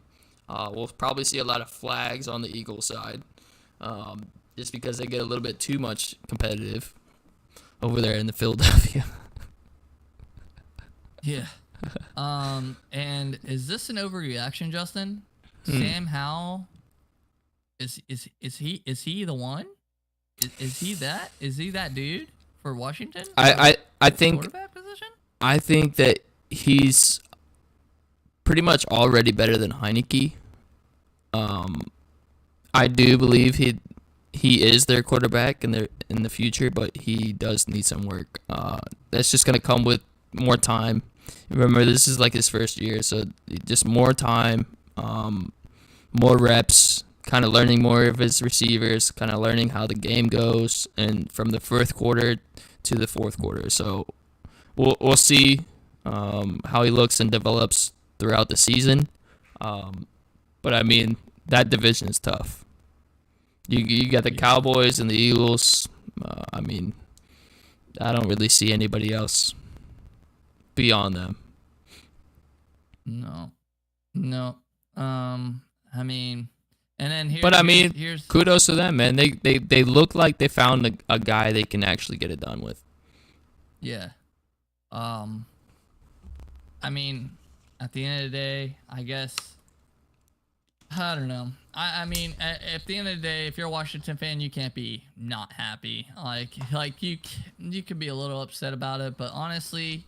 We'll probably see a lot of flags on the Eagles side, just because they get a little bit too much competitive over there in the Philadelphia. Yeah. And is this an overreaction, Justin? Sam Howell, is he the one? Is he that dude for Washington? I think Quarterback position? I think that he's pretty much already better than Heineke. I do believe he is their quarterback in the future, but he does need some work. That's just gonna come with more time. Remember, this is like his first year, so just more time, more reps, kind of learning more of his receivers, kind of learning how the game goes, and from the fourth quarter to the fourth quarter. So we'll see how he looks and develops throughout the season. But I mean, that division is tough. You got the Cowboys and the Eagles. I mean, I don't really see anybody else beyond them. No. I mean, and then here's kudos to them, man. They look like they found a guy they can actually get it done with. Yeah. I mean, at the end of the day, I guess, I don't know. I mean, at the end of the day, if you're a Washington fan, you can't be not happy. Like you could be a little upset about it, but honestly,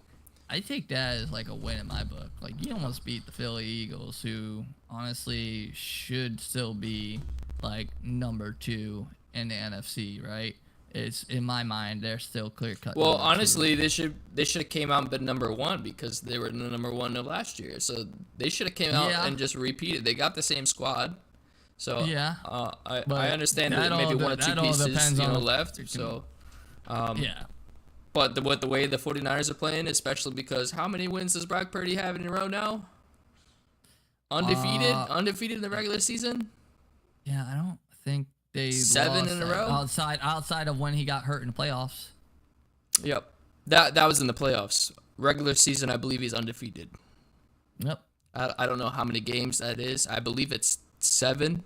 I take that as like a win in my book. Like, you almost beat the Philly Eagles, who honestly should still be like number 2 in the NFC, right? It's, in my mind, they're still clear cut. Well, honestly, they should have came out and been number 1 because they were the number 1 of last year. So they should have came out and just repeated. They got the same squad. So yeah, I understand that maybe one or two pieces left. So yeah. But the way the 49ers are playing, especially because how many wins does Brock Purdy have in a row now? Undefeated in the regular season? Yeah, I don't think they 7 lost in a row? Outside of when he got hurt in the playoffs. Yep. That was in the playoffs. Regular season, I believe he's undefeated. Yep. I don't know how many games that is. I believe it's 7,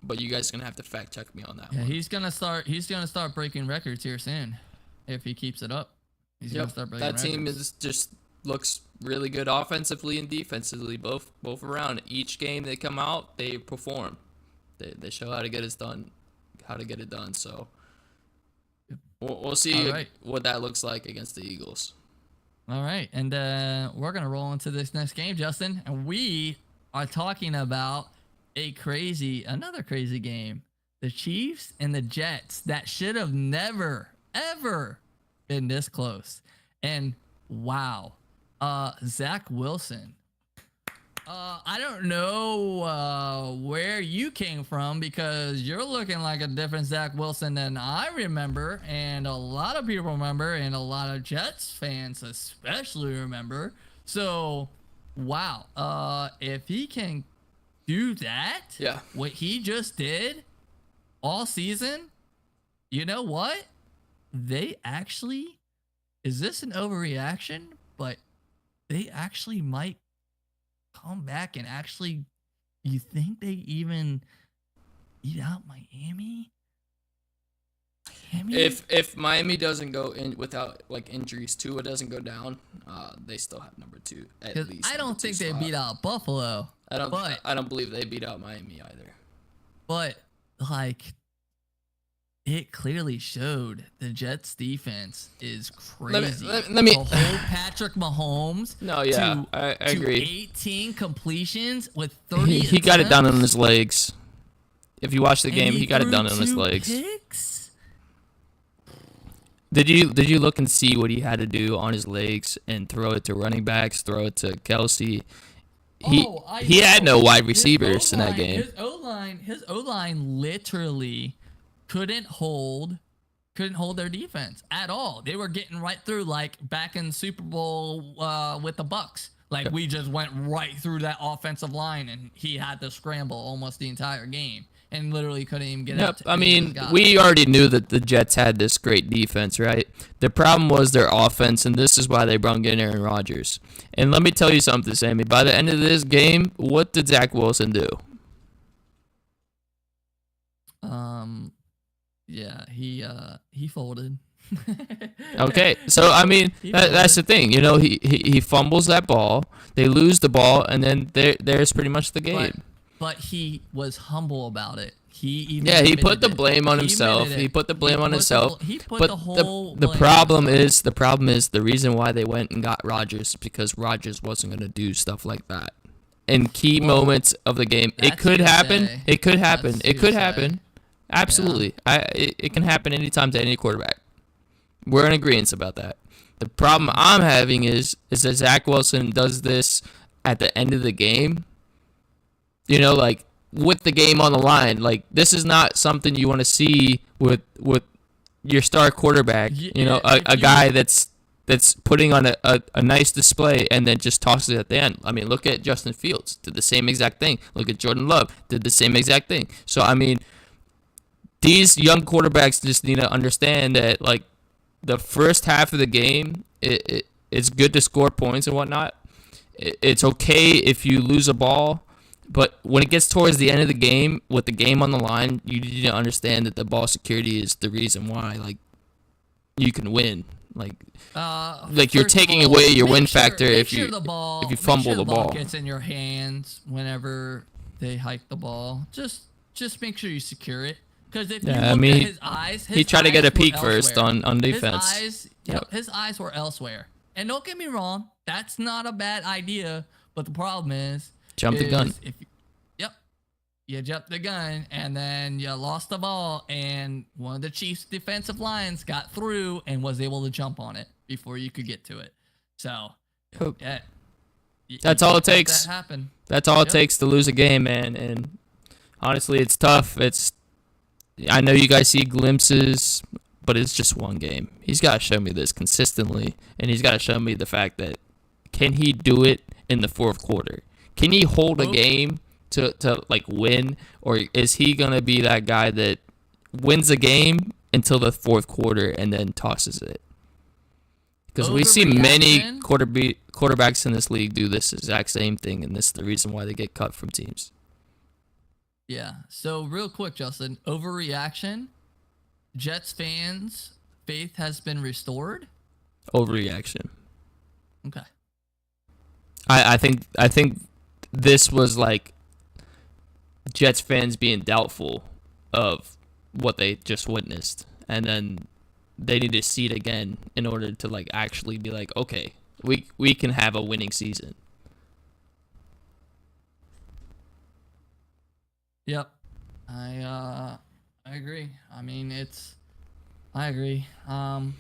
but you guys are gonna have to fact check me on that one. He's gonna start breaking records here soon. If he keeps it up, he's gonna start breaking records. That team just looks really good offensively and defensively, both around. Each game they come out, they perform. They show how to get it done. So we'll see what that looks like against the Eagles. All right, and we're gonna roll into this next game, Justin, and we are talking about another crazy game. The Chiefs and the Jets that should have never ever been this close. And wow, Zach Wilson. I don't know where you came from because you're looking like a different Zach Wilson than I remember, and a lot of people remember, and a lot of Jets fans especially remember. So, wow, if he can do that, Yeah. what he just did all season, you know what? They actually, is this an overreaction? But they actually might come back and actually, you think they even eat out Miami? If Miami doesn't go in without like injuries, Tua doesn't go down, they still have number 2 at least. I don't think they beat out Buffalo. I don't believe they beat out Miami either. But like, it clearly showed the Jets defense is crazy. Let me the whole Patrick Mahomes. No, yeah, I agree. 18 completions with 30. He got it done on his legs. If you watch the game, he got it done on his 2 legs. Picks? Did you look and see what he had to do on his legs and throw it to running backs, throw it to Kelsey? He had no wide receivers in that game. His O-line literally couldn't hold their defense at all. They were getting right through, like back in Super Bowl with the Bucs. Like, we just went right through that offensive line, and he had to scramble almost the entire game, and literally couldn't even get out. I mean, we already knew that the Jets had this great defense, right? The problem was their offense, and this is why they brought in Aaron Rodgers. And let me tell you something, Sammy. By the end of this game, what did Zach Wilson do? Yeah, he folded. Okay, so I mean that's the thing, you know, he fumbles that ball, they lose the ball, and then there's pretty much the game. But he was humble about it. He put the blame on himself. He put the blame on himself. But the problem is the reason why they went and got Rodgers, because Rodgers wasn't going to do stuff like that in key moments of the game. It could happen. It could happen. It could happen. Absolutely. Yeah. It can happen anytime to any quarterback. We're in agreement about that. The problem I'm having is that Zach Wilson does this at the end of the game. You know, like with the game on the line. Like, this is not something you want to see with your star quarterback. You know, a guy that's putting on a nice display and then just tosses it at the end. I mean, look at Justin Fields, did the same exact thing. Look at Jordan Love, did the same exact thing. So, I mean, these young quarterbacks just need to understand that, like, the first half of the game, it's good to score points and whatnot. It's okay if you lose a ball, but when it gets towards the end of the game, with the game on the line, you need to understand that the ball security is the reason why, like, you can win. Like you're taking away your win factor if you fumble the ball. Gets in your hands whenever they hike the ball. Just make sure you secure it. Because if you look at his eyes, he tried to get a peek first on defense. His eyes were elsewhere. And don't get me wrong, that's not a bad idea. But the problem is, jump the gun. You jumped the gun, and then you lost the ball, and one of the Chiefs' defensive lines got through and was able to jump on it before you could get to it. So, yeah, that's all it takes. That happened. That's all it takes to lose a game, man. And honestly, it's tough. I know you guys see glimpses, but it's just one game. He's got to show me this consistently, and he's got to show me the fact that, can he do it in the fourth quarter? Can he hold a game to like win, or is he gonna be that guy that wins a game until the fourth quarter and then tosses it? Because we see many quarterbacks in this league do this exact same thing, and this is the reason why they get cut from teams. Yeah. So real quick, Justin, overreaction. Jets fans' faith has been restored. Overreaction. Okay. I think this was like Jets fans being doubtful of what they just witnessed, and then they need to see it again in order to like actually be like, okay, we can have a winning season. Yep, I agree. I mean, I agree. But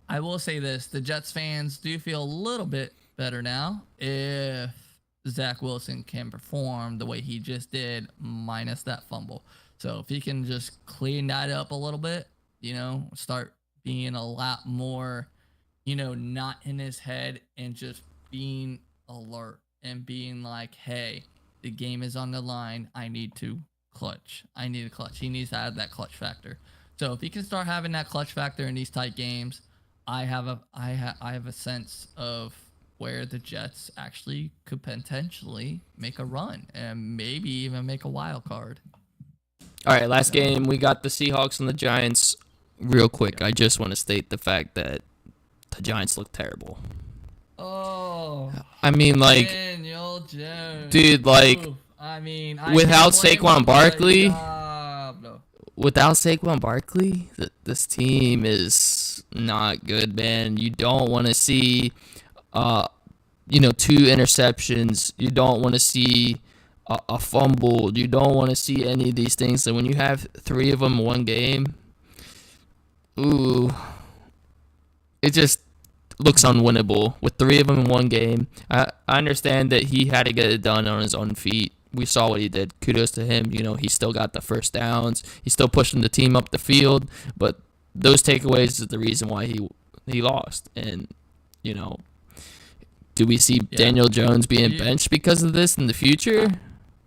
I will say this: the Jets fans do feel a little bit better now if Zach Wilson can perform the way he just did, minus that fumble. So if he can just clean that up a little bit, start being a lot more, not in his head and just being alert and being like, hey, the game is on the line. I need to clutch. I need a clutch. He needs to add that clutch factor. So if he can start having that clutch factor in these tight games, I have a sense of where the Jets actually could potentially make a run and maybe even make a wild card. All right, last game we got the Seahawks and the Giants. Real quick, I just want to state the fact that the Giants look terrible. Oh, I mean, like, Daniel Jones. dude, like, Oof. I mean, without Saquon Barkley, no. without Saquon Barkley, this team is not good, man. You don't want to see, 2 interceptions. You don't want to see a fumble. You don't want to see any of these things. So when you have 3 of them in one game, ooh, it just looks unwinnable with 3 of them in one game. I understand that he had to get it done on his own feet. We saw what he did. Kudos to him. He still got the first downs. He's still pushing the team up the field. But those takeaways is the reason why he lost. And, do we see Daniel Jones being benched because of this in the future?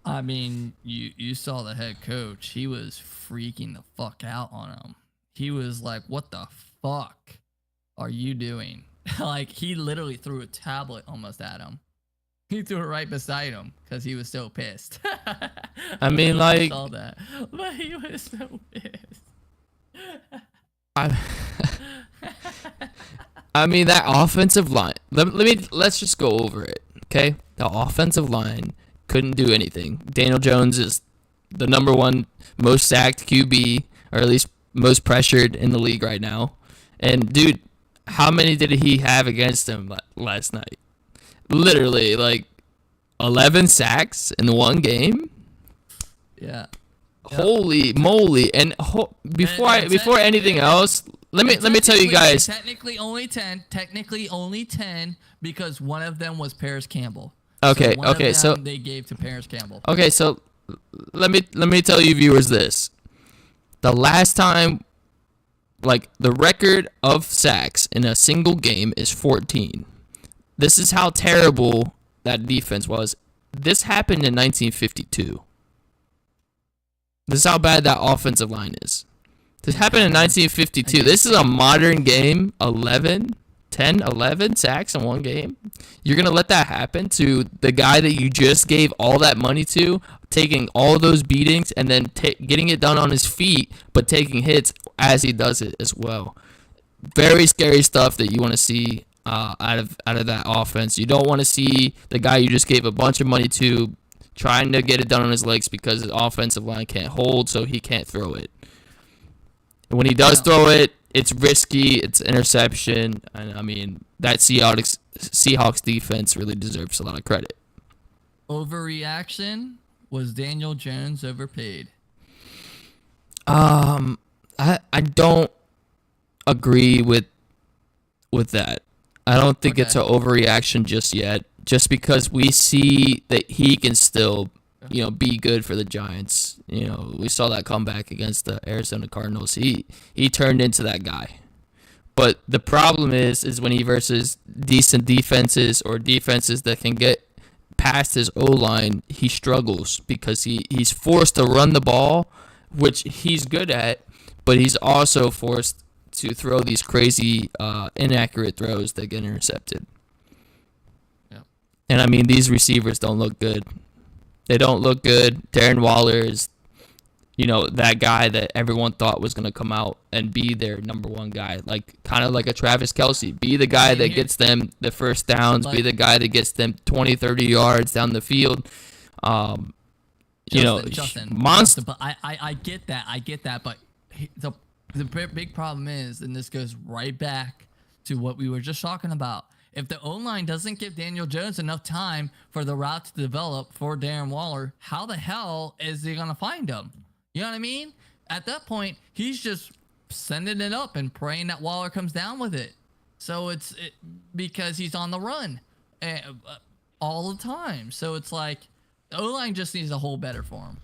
I mean, you saw the head coach. He was freaking the fuck out on him. He was like, what the fuck are you doing? Like, he literally threw a tablet almost at him. He threw it right beside him because he was so pissed. I mean, like, I saw that, but he was so pissed. I mean, that offensive line. Let's just go over it, okay? The offensive line couldn't do anything. Daniel Jones is the number 1 most sacked QB, or at least most pressured in the league right now. And dude, how many did he have against him last night? Literally, like 11 sacks in one game. Yeah. Holy moly! And before anything else, let me tell you guys. Technically only 10. Technically only 10 because one of them was Paris Campbell. Okay. So they gave to Paris Campbell. Okay, so let me tell you viewers this. The last time, like, the record of sacks in a single game is 14. This is how terrible that defense was. This happened in 1952. This is how bad that offensive line is. This happened in 1952. This is a modern game. 11 sacks in one game. You're going to let that happen to the guy that you just gave all that money to, taking all those beatings and then getting it done on his feet, but taking hits as he does it as well. Very scary stuff that you want to see out of that offense. You don't want to see the guy you just gave a bunch of money to trying to get it done on his legs because his offensive line can't hold, so he can't throw it. And when he does throw it, it's risky. It's interception. And I mean, that Seahawks defense really deserves a lot of credit. Overreaction? Was Daniel Jones overpaid? I don't agree with that. I don't think it's an overreaction just yet. Just because we see that he can still, be good for the Giants. We saw that comeback against the Arizona Cardinals. He turned into that guy. But the problem is when he versus decent defenses or defenses that can get past his O-line, he struggles because he's forced to run the ball, which he's good at, but he's also forced to throw these crazy inaccurate throws that get intercepted. Yeah. And I mean, these receivers don't look good. They don't look good. Darren Waller is, that guy that everyone thought was going to come out and be their number 1 guy. Like, kind of like a Travis Kelce. Be the guy that gets them the first downs. Be the guy that gets them 20, 30 yards down the field. Justin, monster. But I get that. But the big problem is, and this goes right back to what we were just talking about. If the O-line doesn't give Daniel Jones enough time for the route to develop for Darren Waller, how the hell is he going to find him? You know what I mean? At that point, he's just sending it up and praying that Waller comes down with it. So because he's on the run all the time. So it's like the O-line just needs to hold better for him.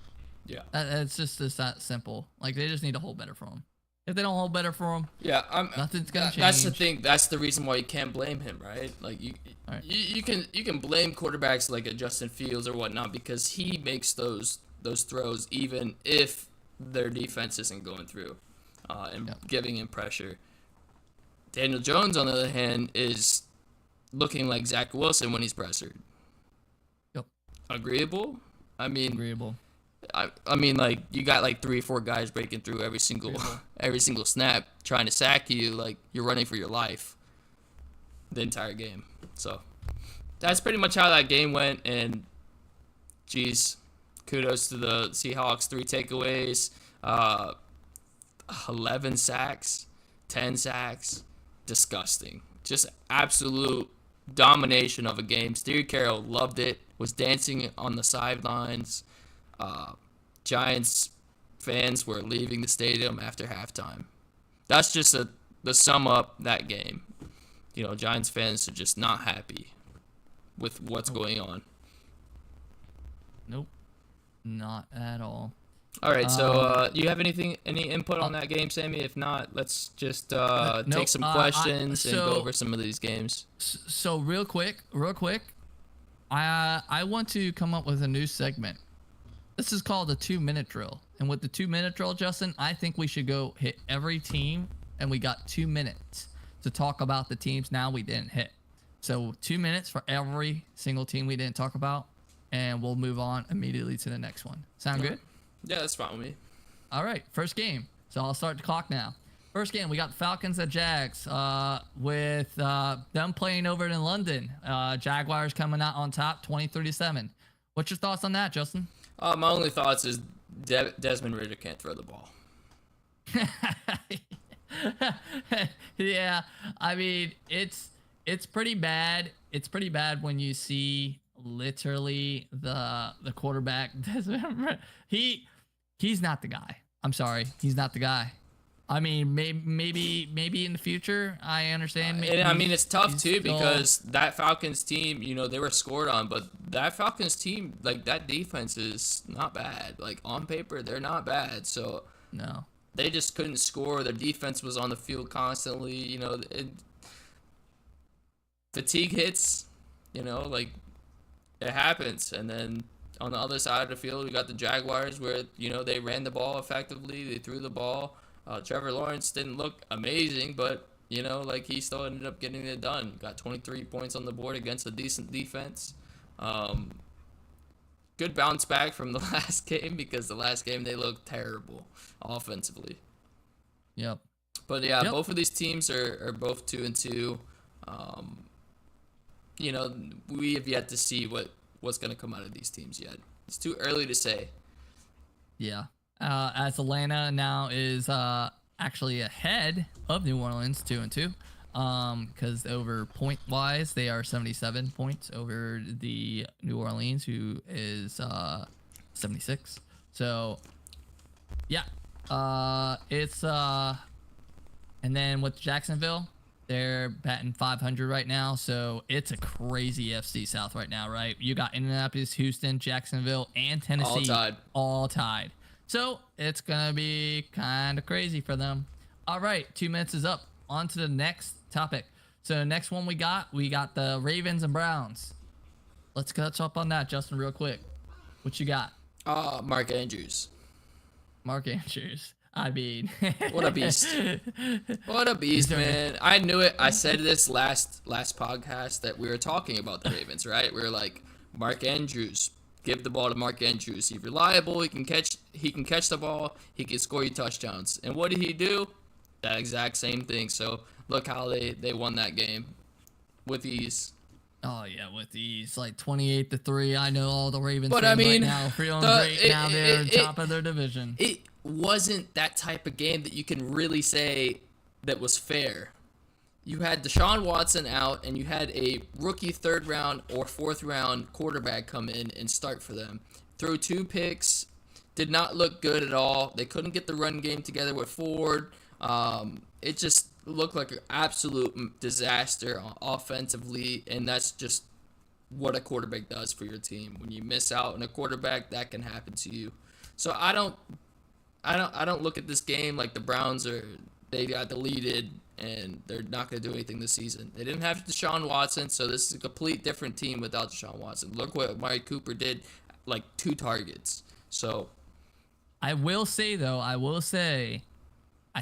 Yeah. It's just that simple. Like, they just need to hold better for him. If they don't hold better for him, nothing's gonna change. That's the thing. That's the reason why you can't blame him, right? Like Right. you can blame quarterbacks like a Justin Fields or whatnot because he makes those throws even if their defense isn't going through and giving him pressure. Daniel Jones, on the other hand, is looking like Zach Wilson when he's pressured. Yep. Agreeable? I mean, Agreeable. I mean, like, you got like 3 or 4 guys breaking through every single snap, trying to sack you. Like, you're running for your life the entire game. So that's pretty much how that game went. And geez, kudos to the Seahawks. 3 takeaways, 11 sacks, 10 sacks. Disgusting. Just absolute domination of a game. Steve Carroll loved it. Was dancing on the sidelines. Giants fans were leaving the stadium after halftime. That's just the sum up that game. You know, Giants fans are just not happy with what's going on. Nope, not at all. All right, so you have any input on that game, Sammy? If not, let's just take some questions and go over some of these games. So real quick, I want to come up with a new segment. This is called the 2-minute drill. And with the 2-minute drill, Justin, I think we should go hit every team, and we got 2 minutes to talk about the teams now we didn't hit. So 2 minutes for every single team we didn't talk about, and we'll move on immediately to the next one. Sound good? Yeah, that's fine with me. All right, first game. So I'll start the clock now. First game, we got Falcons at Jags with them playing over in London. Jaguars coming out on top, 20-37. What's your thoughts on that, Justin? My only thoughts is Desmond Ridder can't throw the ball. Yeah, I mean, it's pretty bad. It's pretty bad when you see literally the quarterback. He's not the guy. I'm sorry, he's not the guy. I mean, maybe in the future, I understand. And I mean, it's tough too because that Falcons team, you know, they were scored on, but that Falcons team, like, that defense is not bad. Like, on paper, they're not bad. So no, they just couldn't score. Their defense was on the field constantly. You know, fatigue hits. You know, like, it happens. And then on the other side of the field, we got the Jaguars where, you know, they ran the ball effectively. They threw the ball. Trevor Lawrence didn't look amazing, but, you know, like, he still ended up getting it done. Got 23 points on the board against a decent defense. Good bounce back from the last game because the last game they looked terrible offensively. Yep. But, yeah, both of these teams are both 2-2. You know, we have yet to see what's going to come out of these teams yet. It's too early to say. Yeah. As Atlanta now is actually ahead of New Orleans 2-2, because over point wise they are 77 points over the New Orleans, who is 76. So yeah, it's and then with Jacksonville, they're batting 500 right now, so it's a crazy FC South right now, right? You got Indianapolis, Houston, Jacksonville, and Tennessee all tied. So it's going to be kind of crazy for them. All right, 2 minutes is up. On to the next topic. So the next one we got the Ravens and Browns. Let's catch up on that, Justin, real quick. What you got? Mark Andrews. Mark Andrews. I mean, what a beast. What a beast, man. I knew it. I said this last podcast that we were talking about the Ravens, right? We were like, Mark Andrews. Give the ball to Mark Andrews. He's reliable. He can catch the ball. He can score you touchdowns. And what did he do? That exact same thing. So look how they won that game with ease. Oh yeah, with ease, like 28-3. I know all the Ravens but fans I mean, right now feeling great now. They're top of their division. It wasn't that type of game that you can really say that was fair. You had Deshaun Watson out, and you had a rookie 3rd round or 4th round quarterback come in and start for them. Threw 2 picks, did not look good at all. They couldn't get the run game together with Ford. It just looked like an absolute disaster offensively, and that's just what a quarterback does for your team. When you miss out on a quarterback, that can happen to you. So I don't look at this game like the Browns they got deleted and they're not going to do anything this season. They didn't have Deshaun Watson, so this is a complete different team without Deshaun Watson. Look what Mari Cooper did, like 2 targets. So I will say though, I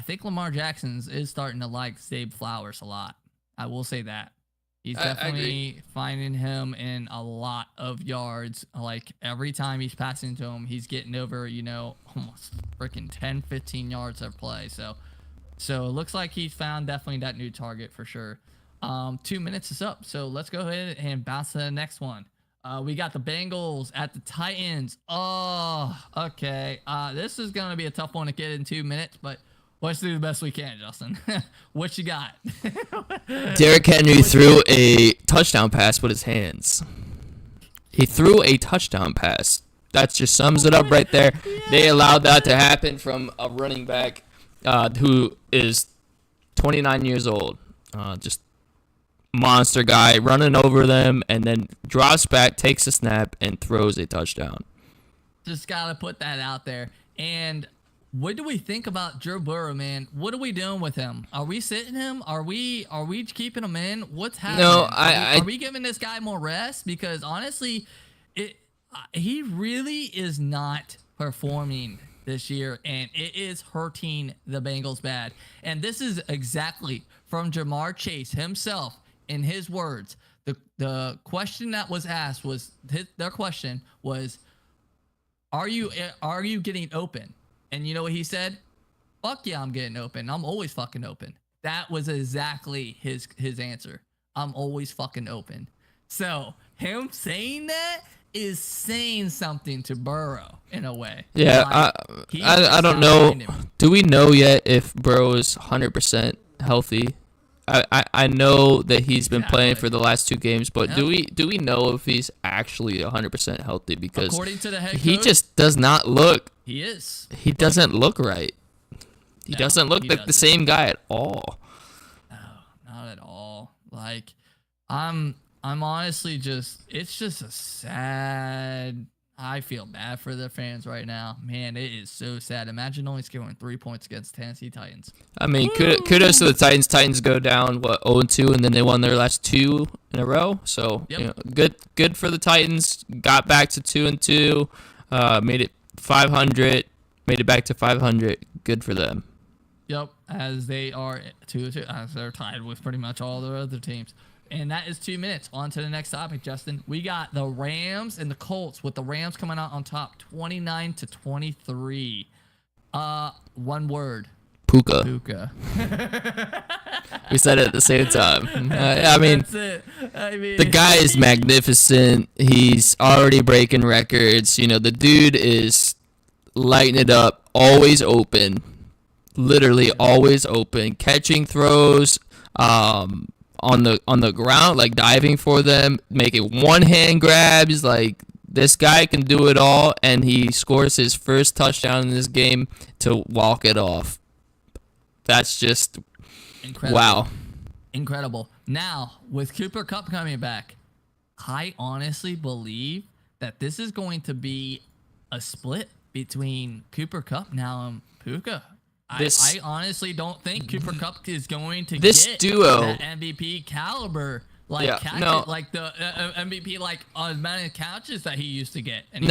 think Lamar Jackson is starting to like Zay Flowers a lot. I will say that. He's definitely finding him in a lot of yards. Like every time he's passing to him, he's getting over, almost freaking 10, 15 yards of play. So it looks like he's found definitely that new target for sure. 2 minutes is up. So let's go ahead and bounce to the next one. We got the Bengals at the Titans. Oh, okay. This is going to be a tough one to get in 2 minutes, but let's do the best we can, Justin. What you got? Derrick Henry threw a touchdown pass with his hands. He threw a touchdown pass. That just sums it up right there. Yeah. They allowed that to happen from a running back who is 29 years old. Just monster guy running over them and then drops back, takes a snap, and throws a touchdown. Just got to put that out there. And what do we think about Joe Burrow, man? What are we doing with him? Are we sitting him? Are we keeping him in? What's happening? No, are we giving this guy more rest? Because honestly, he really is not performing this year, and it is hurting the Bengals bad. And this is exactly from Jamar Chase himself in his words. The question that was asked was their question was, are you getting open? And you know what he said? Fuck yeah, I'm getting open. I'm always fucking open. That was exactly his answer. I'm always fucking open. So him saying that is saying something to Burrow in a way. Yeah, I don't know. Do we know yet if Burrow is 100% healthy? I know that he's been playing for the last 2 games, but do we know if he's actually 100% healthy? Because according to the head coach, he just does not look. He is. He doesn't look right. He doesn't look like the same guy at all. No, not at all. Like, I'm honestly it's just a sad. I feel bad for the fans right now. Man, it is so sad. Imagine only scoring 3 points against Tennessee Titans. I mean, kudos to the Titans. Titans go down 0-2, and then they won their last 2 in a row. So good for the Titans. Got back to 2-2. Made it 500. Made it back to 500. Good for them. Yep, as they are 2-2, as they're tied with pretty much all the other teams. And that is 2 minutes. On to the next topic, Justin. We got the Rams and the Colts, with the Rams coming out on top 29-23. One word. Puka. We said it at the same time. I mean, that's it. The guy is magnificent. He's already breaking records. The dude is lighting it up, always open. Literally always open. Catching throws, on the ground, like diving for them, making one-hand grabs. Like, this guy can do it all, and he scores his first touchdown in this game to walk it off. That's just incredible. Wow. Incredible. Now, with Cooper Kupp coming back, I honestly believe that this is going to be a split between Cooper Kupp now and Puka. I honestly don't think Cooper Kupp is going to get duo that MVP caliber, like the MVP, like amount of catches that he used to get. And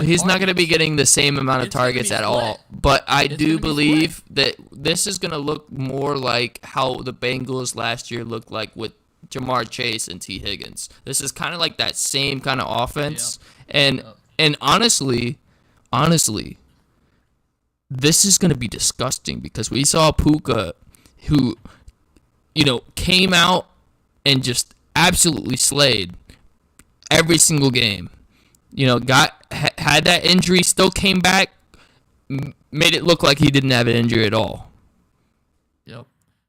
he's not going to be getting the same amount of targets at all. But I do believe that this is going to look more like how the Bengals last year looked like with Jamar Chase and T. Higgins. This is kind of like that same kind of offense. Yep. And honestly, this is going to be disgusting because we saw Puka, who, came out and just absolutely slayed every single game. Had that injury, still came back, made it look like he didn't have an injury at all. Yep.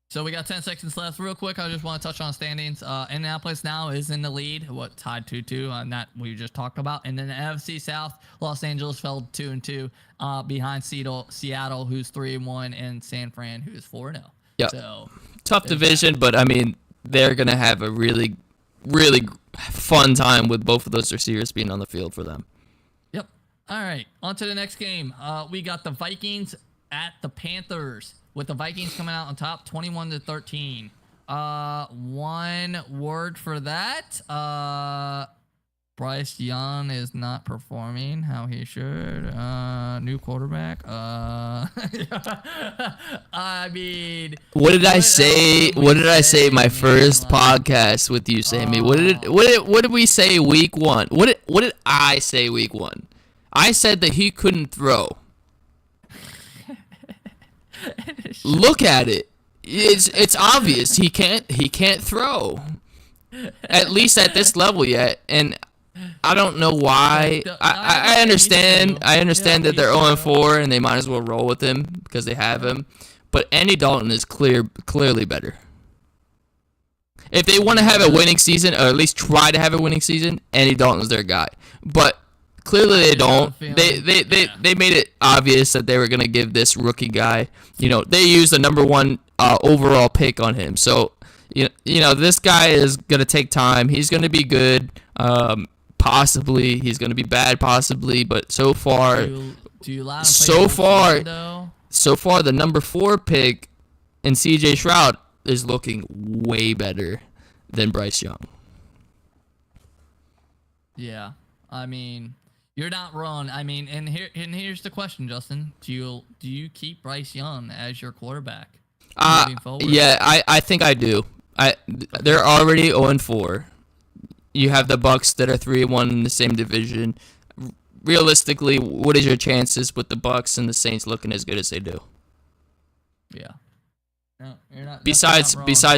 So we got 10 seconds left. Real quick, I just want to touch on standings. Indianapolis now is in the lead. Tied 2-2 on that we just talked about. And then the NFC South, Los Angeles fell 2-2 behind Seattle, who's 3-1, and San Fran, who's 4-0. Yeah. So tough division, but I mean, they're gonna have a really, really fun time with both of those receivers being on the field for them. Yep. All right. On to the next game. We got the Vikings at the Panthers, with the Vikings coming out on top 21-13. One word for that. Bryce Young is not performing how he should. New quarterback. I mean, what did I say? What did I say? My first podcast with you, Sammy. What did we say week 1? What did I say week 1? I said that he couldn't throw. Look at it. It's obvious he can't throw. At least at this level yet. And I don't know why. I understand that they're 0-4 and they might as well roll with him because they have him. But Andy Dalton is clearly better. If they want to have a winning season, or at least try to have a winning season, Andy Dalton's their guy. But clearly they don't. They made it obvious that they were going to give this rookie guy, they used the number 1 overall pick on him. So, this guy is going to take time. He's going to be good, possibly. He's going to be bad, possibly. But so far, the number 4 pick in C.J. Stroud is looking way better than Bryce Young. Yeah, I mean, you're not wrong. I mean, and here's the question, Justin: Do you keep Bryce Young as your quarterback moving forward? Yeah, I think I do. They're already 0-4. You have the Bucs that are 3-1 in the same division. Realistically, what is your chances with the Bucs and the Saints looking as good as they do? Yeah. No, you're not. Besides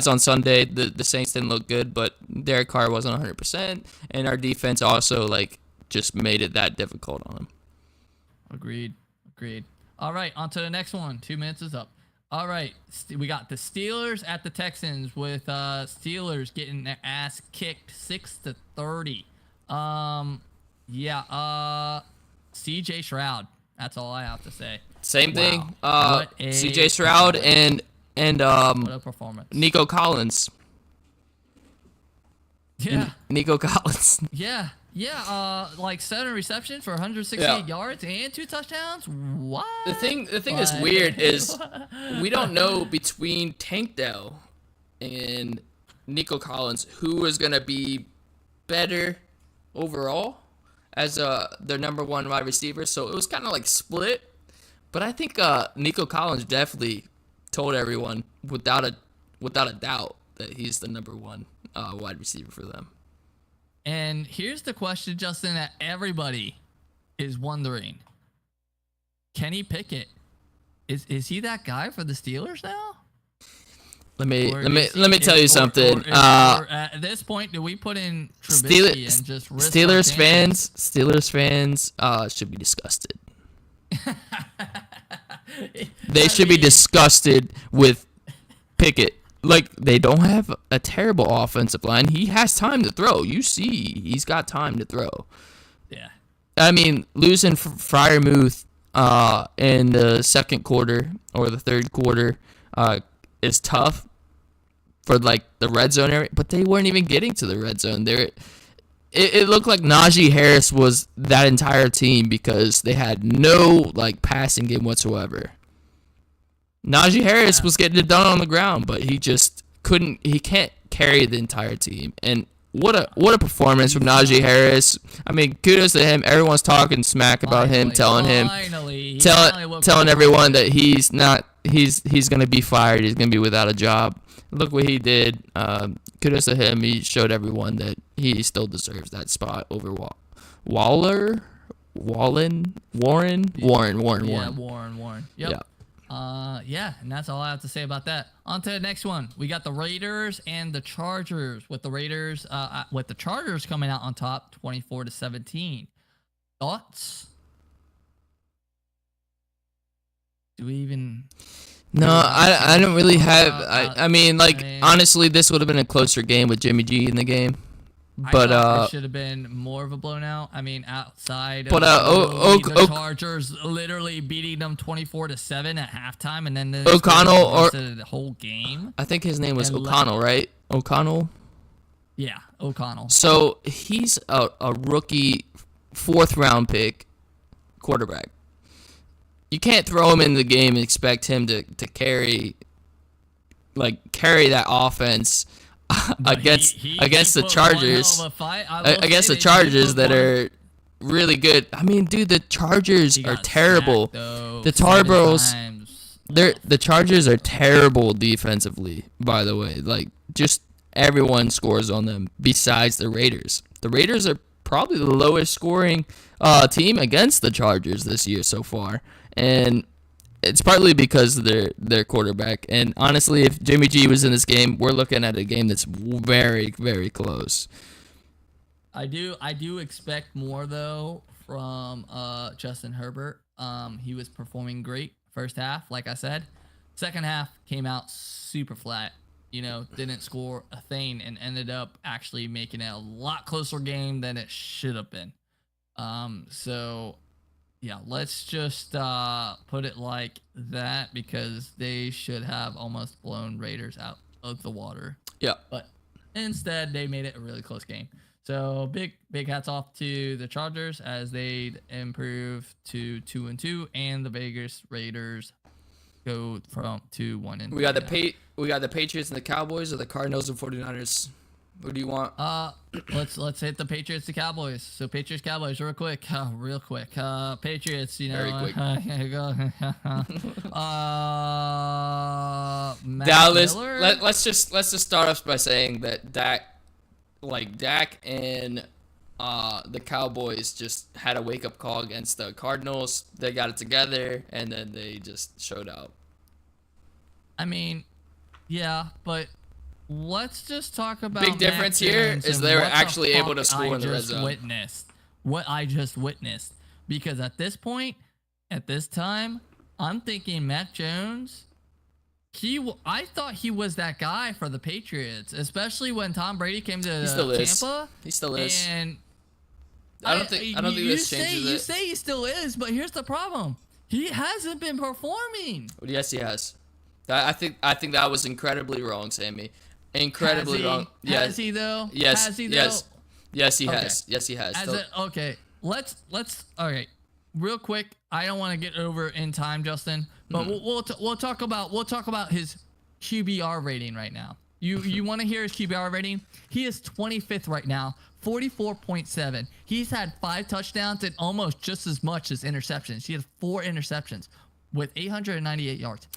on Sunday, the Saints didn't look good, but Derek Carr wasn't 100%, and our defense also just made it that difficult on him. Agreed. All right, on to the next one. 2 minutes is up. All right, we got the Steelers at the Texans, with Steelers getting their ass kicked 6-30. C.J. Stroud. That's all I have to say. Same thing. C.J. Stroud and what a performance. Nico Collins. Yeah. Nico Collins. Yeah. 7 receptions for 168 yards and 2 touchdowns. What? The thing that's weird is we don't know between Tank Dell and Nico Collins who is gonna be better overall as their number 1 wide receiver. So it was kind of split. But I think Nico Collins definitely told everyone without a doubt that he's the number 1 wide receiver for them. And here's the question, Justin, that everybody is wondering: Kenny Pickett, is he that guy for the Steelers now? Let me tell you something. At this point, do we put in Trubisky and just risk Steelers fans should be disgusted. They should be disgusted with Pickett. They don't have a terrible offensive line. He has time to throw. You see, he's got time to throw. Yeah. I mean, losing Freiermuth in the second quarter or the third quarter is tough for the red zone area, but they weren't even getting to the red zone. It looked like Najee Harris was that entire team because they had no passing game whatsoever. Najee Harris was getting it done on the ground, but he just couldn't. He can't carry the entire team. And what a performance from Najee Harris. I mean, kudos to him. Everyone's talking smack about him, telling everyone that he's not. He's going to be fired. He's going to be without a job. Look what he did. Kudos to him. He showed everyone that he still deserves that spot over Warren. Yeah, Warren. Yep. Yeah. And that's all I have to say about that. On to the next one. We got the Raiders and the Chargers, with the Chargers coming out on top 24-17. Thoughts? Do we even No, I don't really have. I mean, like, honestly, this would have been a closer game with Jimmy G in the game. But I thought it should have been more of a blown out. I mean, outside of but the Chargers literally beating them 24-7 at halftime, and then O'Connell or the whole game. I think his name was O'Connell, right? O'Connell. Yeah, O'Connell. So he's a rookie, 4th-round pick quarterback. You can't throw him in the game and expect him to carry that offense against the Chargers. Against the Chargers that are really good. I mean, dude, the Chargers are terrible. The Chargers are terrible defensively, by the way. Like, just everyone scores on them besides the Raiders. The Raiders are probably the lowest scoring team against the Chargers this year so far. And it's partly because of their quarterback. And honestly, if Jimmy G was in this game, we're looking at a game that's very, very close. I do expect more though from Justin Herbert. He was performing great first half, like I said. Second half came out super flat. You know, didn't score a thing and ended up actually making it a lot closer game than it should have been. So yeah, let's just put it like that, because they should have almost blown Raiders out of the water. Yeah. But instead, they made it a really close game. So big hats off to the Chargers as they improve to 2-2, and the Vegas Raiders go from 2-1. We got the Patriots and the Cowboys, or the Cardinals and 49ers. Who do you want? Let's hit the Patriots to Cowboys. So Patriots Cowboys real quick. Patriots, you know. Very quick. Dallas. Let's just start off by saying that Dak and the Cowboys just had a wake up call against the Cardinals. They got it together, and then they just showed out. I mean, yeah, but let's just talk about big difference here is they were actually able to score in the red zone. What I just witnessed, because at this point, at this time, I'm thinking Mac Jones. I thought he was that guy for the Patriots, especially when Tom Brady came to Tampa. He still is. And I don't think this changes it. You say he still is, but here's the problem: he hasn't been performing. Yes, he has. I think that was incredibly wrong, Sammy. Incredibly wrong. Yes. Has he though? Yes. Has he though? Yes. Yes, he has. Yes, he has. Okay. Let's. All right. Real quick. I don't want to get over in time, Justin, but we'll talk about his QBR rating right now. You want to hear his QBR rating? He is 25th right now, 44.7. He's had 5 touchdowns and almost just as much as interceptions. He has 4 interceptions with 898 yards.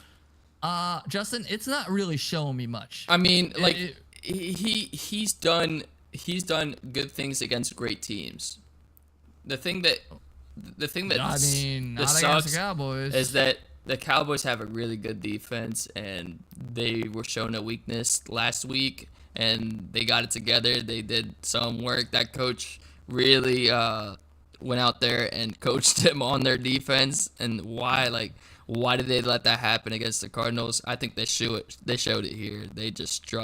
Justin, it's not really showing me much. I mean, like he's done good things against great teams. The thing that sucks is that the Cowboys have a really good defense, and they were shown a weakness last week, and they got it together. They did some work. That coach really went out there and coached them on their defense. And why did they let that happen against the Cardinals? I think they showed it here. They just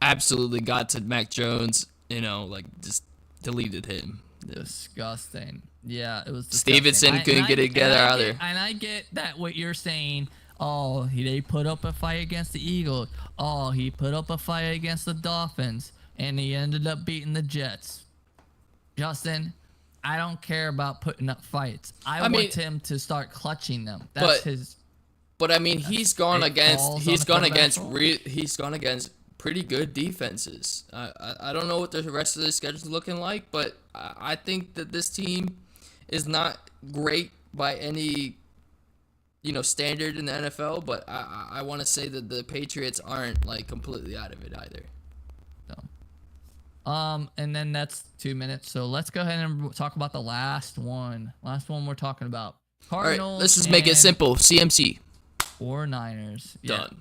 absolutely got to Mac Jones, just deleted him. Disgusting. Yeah, it was disgusting. Stevenson couldn't get it together either. And I get that what you're saying. Oh, they put up a fight against the Eagles. Oh, he put up a fight against the Dolphins, and he ended up beating the Jets. Justin, I don't care about putting up fights. I want him to start clutching them. That's his. But I mean, he's gone against pretty good defenses. I don't know what the rest of the schedule is looking like, but I think that this team is not great by any standard in the NFL. But I want to say that the Patriots aren't completely out of it either. And then that's 2 minutes. So let's go ahead and talk about the last one. Last one we're talking about. Cardinals. All right, let's just make it simple. CMC. Or Niners. Done. Yeah.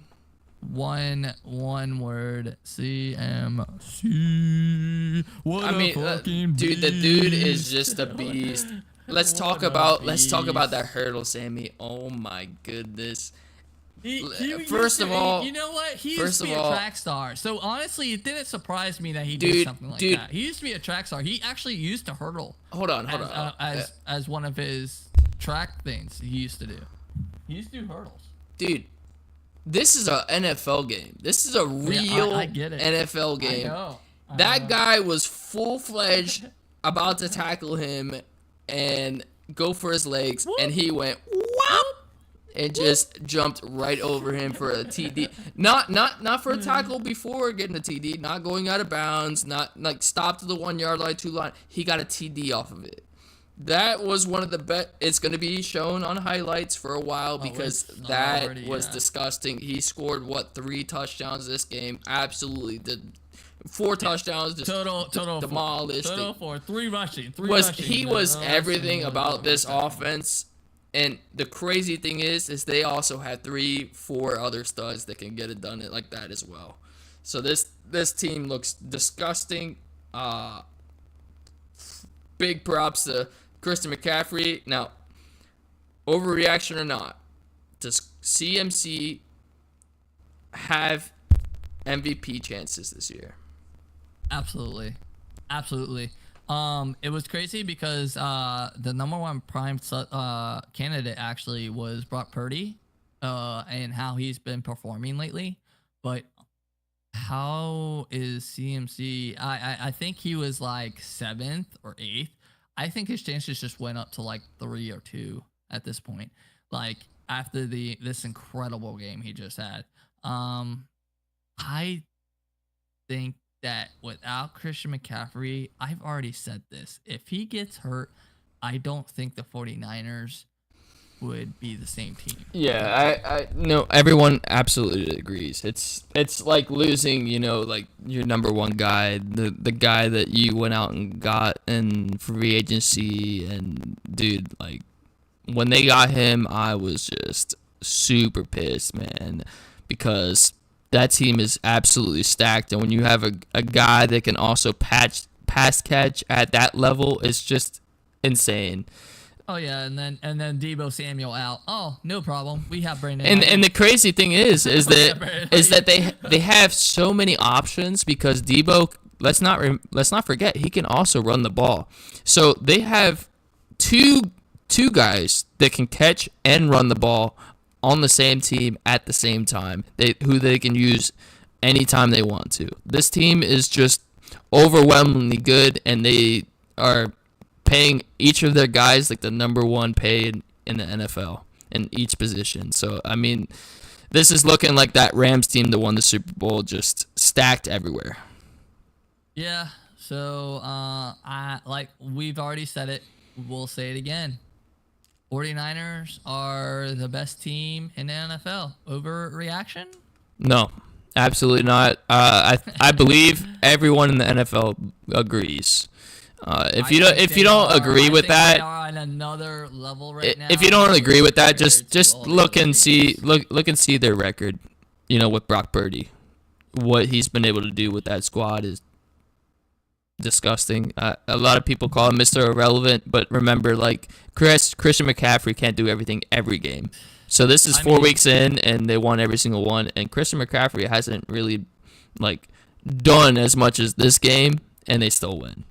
One word. CMC. Dude, the dude is just a beast. Let's talk about that hurdle, Sammy. Oh my goodness. First of all, you know what? He used to be a track star. So honestly, it didn't surprise me that he did something like that. He used to be a track star. He actually used to hurdle. Hold on. As one of his track things he used to do. He used to do hurdles. Dude, this is a NFL game. This is a real I get it. NFL game. I know. That guy was full-fledged about to tackle him and go for his legs, and he went whoop, and just jumped right over him for a TD. Not for a tackle before getting a TD, not going out of bounds, not like stopped to the 1 yard line, 2 line. He got a TD off of it. That was one of the best. It's going to be shown on highlights for a while because that was disgusting. He scored 3 touchdowns this game. Absolutely did. 4 touchdowns, just total demolished. Total 4, 3 rushing, 3 rushing. He was everything about this offense, and the crazy thing is they also had 3-4 other studs that can get it done like that as well. So this team looks disgusting. Big props to Christian McCaffrey. Now, overreaction or not, does CMC have MVP chances this year? Absolutely. It was crazy because the number 1 prime candidate actually was Brock Purdy, and how he's been performing lately. But how is CMC? I think he was like 7th or 8th. I think his chances just went up to like 3 or 2 at this point. Like after this incredible game he just had. I think that without Christian McCaffrey, I've already said this. If he gets hurt, I don't think the 49ers would be the same team. Yeah, I no, everyone absolutely agrees. It's like losing, like your number 1 guy, the guy that you went out and got in free agency, and dude, like when they got him, I was just super pissed, man, because that team is absolutely stacked, and when you have a guy that can also pass catch at that level, it's just insane. Oh yeah, and then Deebo Samuel out. Oh, no problem. We have Brandon. And the crazy thing is that they have so many options because Deebo. Let's not forget he can also run the ball. So they have two guys that can catch and run the ball on the same team at the same time. Who they can use anytime they want to. This team is just overwhelmingly good, and they are paying each of their guys like the number 1 pay in the NFL in each position. So, I mean, this is looking like that Rams team that won the Super Bowl, just stacked everywhere. Yeah. So, we've already said it. We'll say it again. 49ers are the best team in the NFL. Overreaction? No, absolutely not. I believe everyone in the NFL agrees. If you don't agree with that, they are on another level right now. If you don't agree with that, just look and see their record. With Brock Purdy, what he's been able to do with that squad is disgusting. A lot of people call him Mr. Irrelevant, but remember, like Christian McCaffrey can't do everything every game. So this is 4 weeks in, and they won every single one. And Christian McCaffrey hasn't really done as much as this game, and they still win.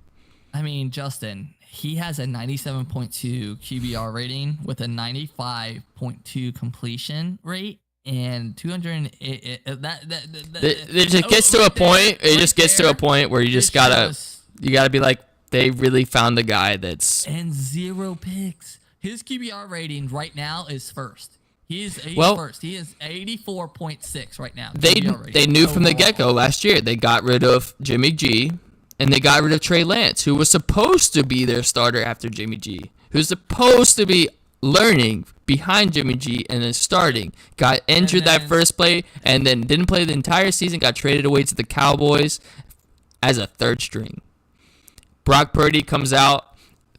I mean, Justin, he has a 97.2 QBR rating with a 95.2 completion rate and 200. It just gets to a point. It just gets to a point where you just gotta be like, they really found the guy that's and 0 picks. His QBR rating right now is first. He's first. He is 84.6 right now. They knew from the get-go last year. They got rid of Jimmy G, and they got rid of Trey Lance, who was supposed to be their starter after Jimmy G, who's supposed to be learning behind Jimmy G and then starting. Got injured that first play, and then didn't play the entire season, got traded away to the Cowboys as a third string. Brock Purdy comes out,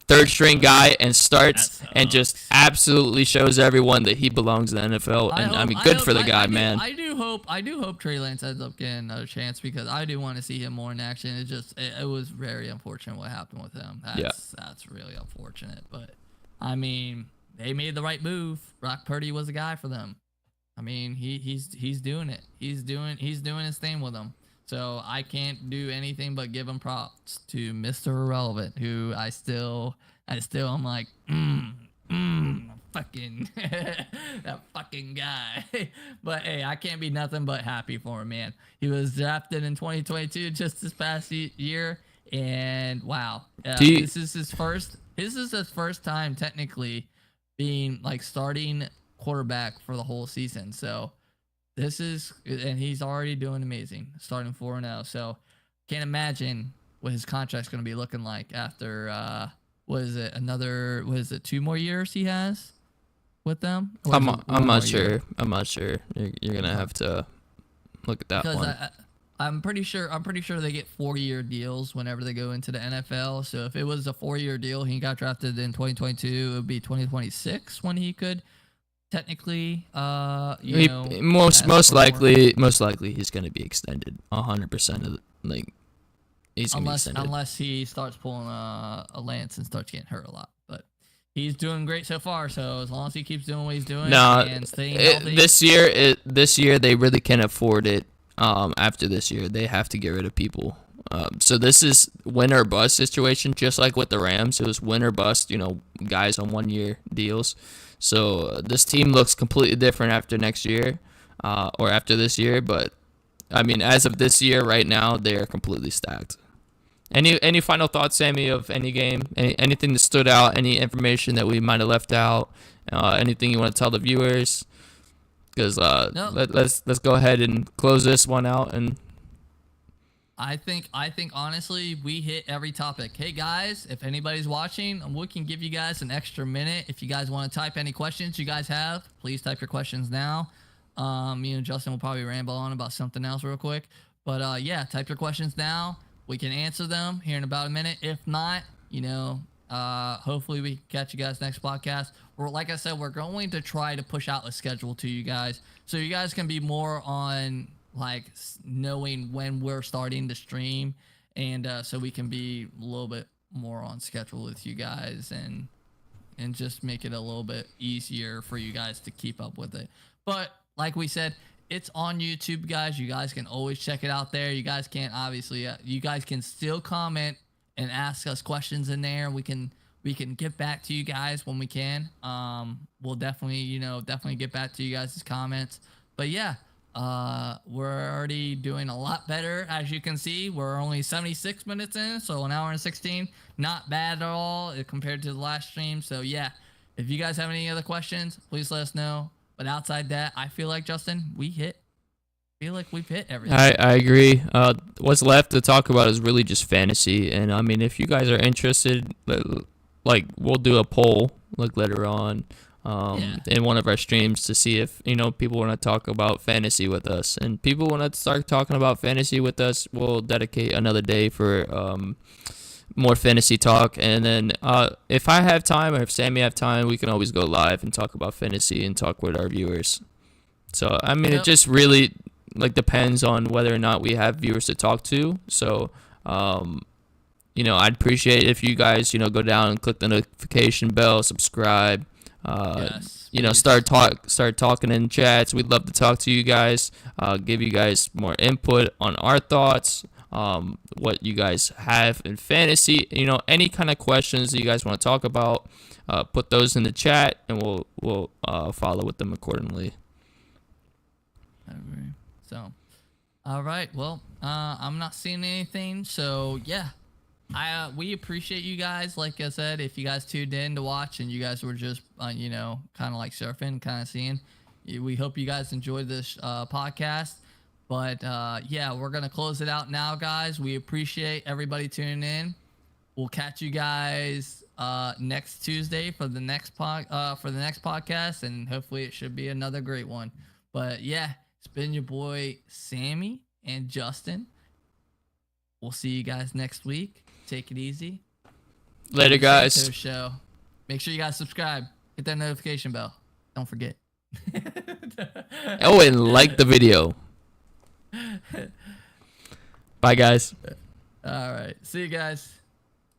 third string guy, and starts and just absolutely shows everyone that he belongs in the NFL. And good for the guy, man. I do hope Trey Lance ends up getting another chance because I do want to see him more in action. It was very unfortunate what happened with him. That's really unfortunate. But I mean, they made the right move. Brock Purdy was the guy for them. I mean, he's doing it. He's doing his thing with them. So I can't do anything but give him props to Mr. Irrelevant, who I still I'm like, fucking that fucking guy. But hey, I can't be nothing but happy for him, man. He was drafted in 2022, just this past year, and wow, this is his first. This is his first time technically being like starting quarterback for the whole season. So and he's already doing amazing, starting 4-0. So can't imagine what his contract's going to be looking like after what is it 2 more years he has with them? I'm not sure. I'm not sure. You're gonna have to look at that one. I'm pretty sure they get 4-year deals whenever they go into the NFL. So if it was a 4-year deal, he got drafted in 2022, it would be 2026 when he could technically most likely he's going to be extended 100% of he's going to be extended. Unless he starts pulling a Lance and starts getting hurt a lot. But he's doing great so far, so as long as he keeps doing what he's doing and staying healthy. This year they really can't afford it. After this year they have to get rid of people. So this is win or bust situation, just like with the Rams. It was win or bust, guys on 1-year deals. So this team looks completely different after next year, or after this year. But I mean, as of this year, right now, they are completely stacked. Any final thoughts, Sammy, of any game? Anything that stood out? Any information that we might have left out? Anything you want to tell the viewers? Because no. let's go ahead and close this one out. And I think honestly we hit every topic. Hey guys, if anybody's watching, we can give you guys an extra minute. If you guys want to type any questions you guys have, please type your questions now. Me and Justin will probably ramble on about something else real quick. But yeah, type your questions now. We can answer them here in about a minute. If not, hopefully we can catch you guys next podcast. Or like I said, we're going to try to push out a schedule to you guys so you guys can be more on like knowing when we're starting to stream, and so we can be a little bit more on schedule with you guys and just make it a little bit easier for you guys to keep up with it. But like we said, it's on YouTube, guys. You guys can always check it out there. You guys can't obviously you guys can still comment and ask us questions in there. We can get back to you guys when we can. We'll definitely get back to you guys' comments. But yeah, we're already doing a lot better. As you can see, we're only 76 minutes in, so an hour and 16. Not bad at all compared to the last stream. So yeah, if you guys have any other questions, please let us know. But outside that, I feel like, Justin, we've hit everything. I agree. What's left to talk about is really just fantasy. And I mean, if you guys are interested, we'll do a poll later on in one of our streams to see if people want to talk about fantasy with us. And people want to start talking about fantasy with us, we'll dedicate another day for more fantasy talk. And then if I have time, or if Sammy have time, we can always go live and talk about fantasy and talk with our viewers. So I mean, It just really depends on whether or not we have viewers to talk to. So I'd appreciate it if you guys go down and click the notification bell, subscribe. Yes, start talking in chats. We'd love to talk to you guys, give you guys more input on our thoughts, what you guys have in fantasy. Any kind of questions that you guys want to talk about, put those in the chat, and we'll follow with them accordingly. I agree. So, all right. Well, I'm not seeing anything. So yeah. We appreciate you guys. Like I said, if you guys tuned in to watch and you guys were just, kind of like surfing, kind of seeing, we hope you guys enjoyed this podcast. But yeah, we're gonna close it out now, guys. We appreciate everybody tuning in. We'll catch you guys next Tuesday for the next podcast, and hopefully it should be another great one. But yeah, it's been your boy Sammy and Justin. We'll see you guys next week. Take it easy. Later, guys. Show. Make sure you guys subscribe. Hit that notification bell. Don't forget. Oh, and like the video. Bye, guys. All right. See you guys.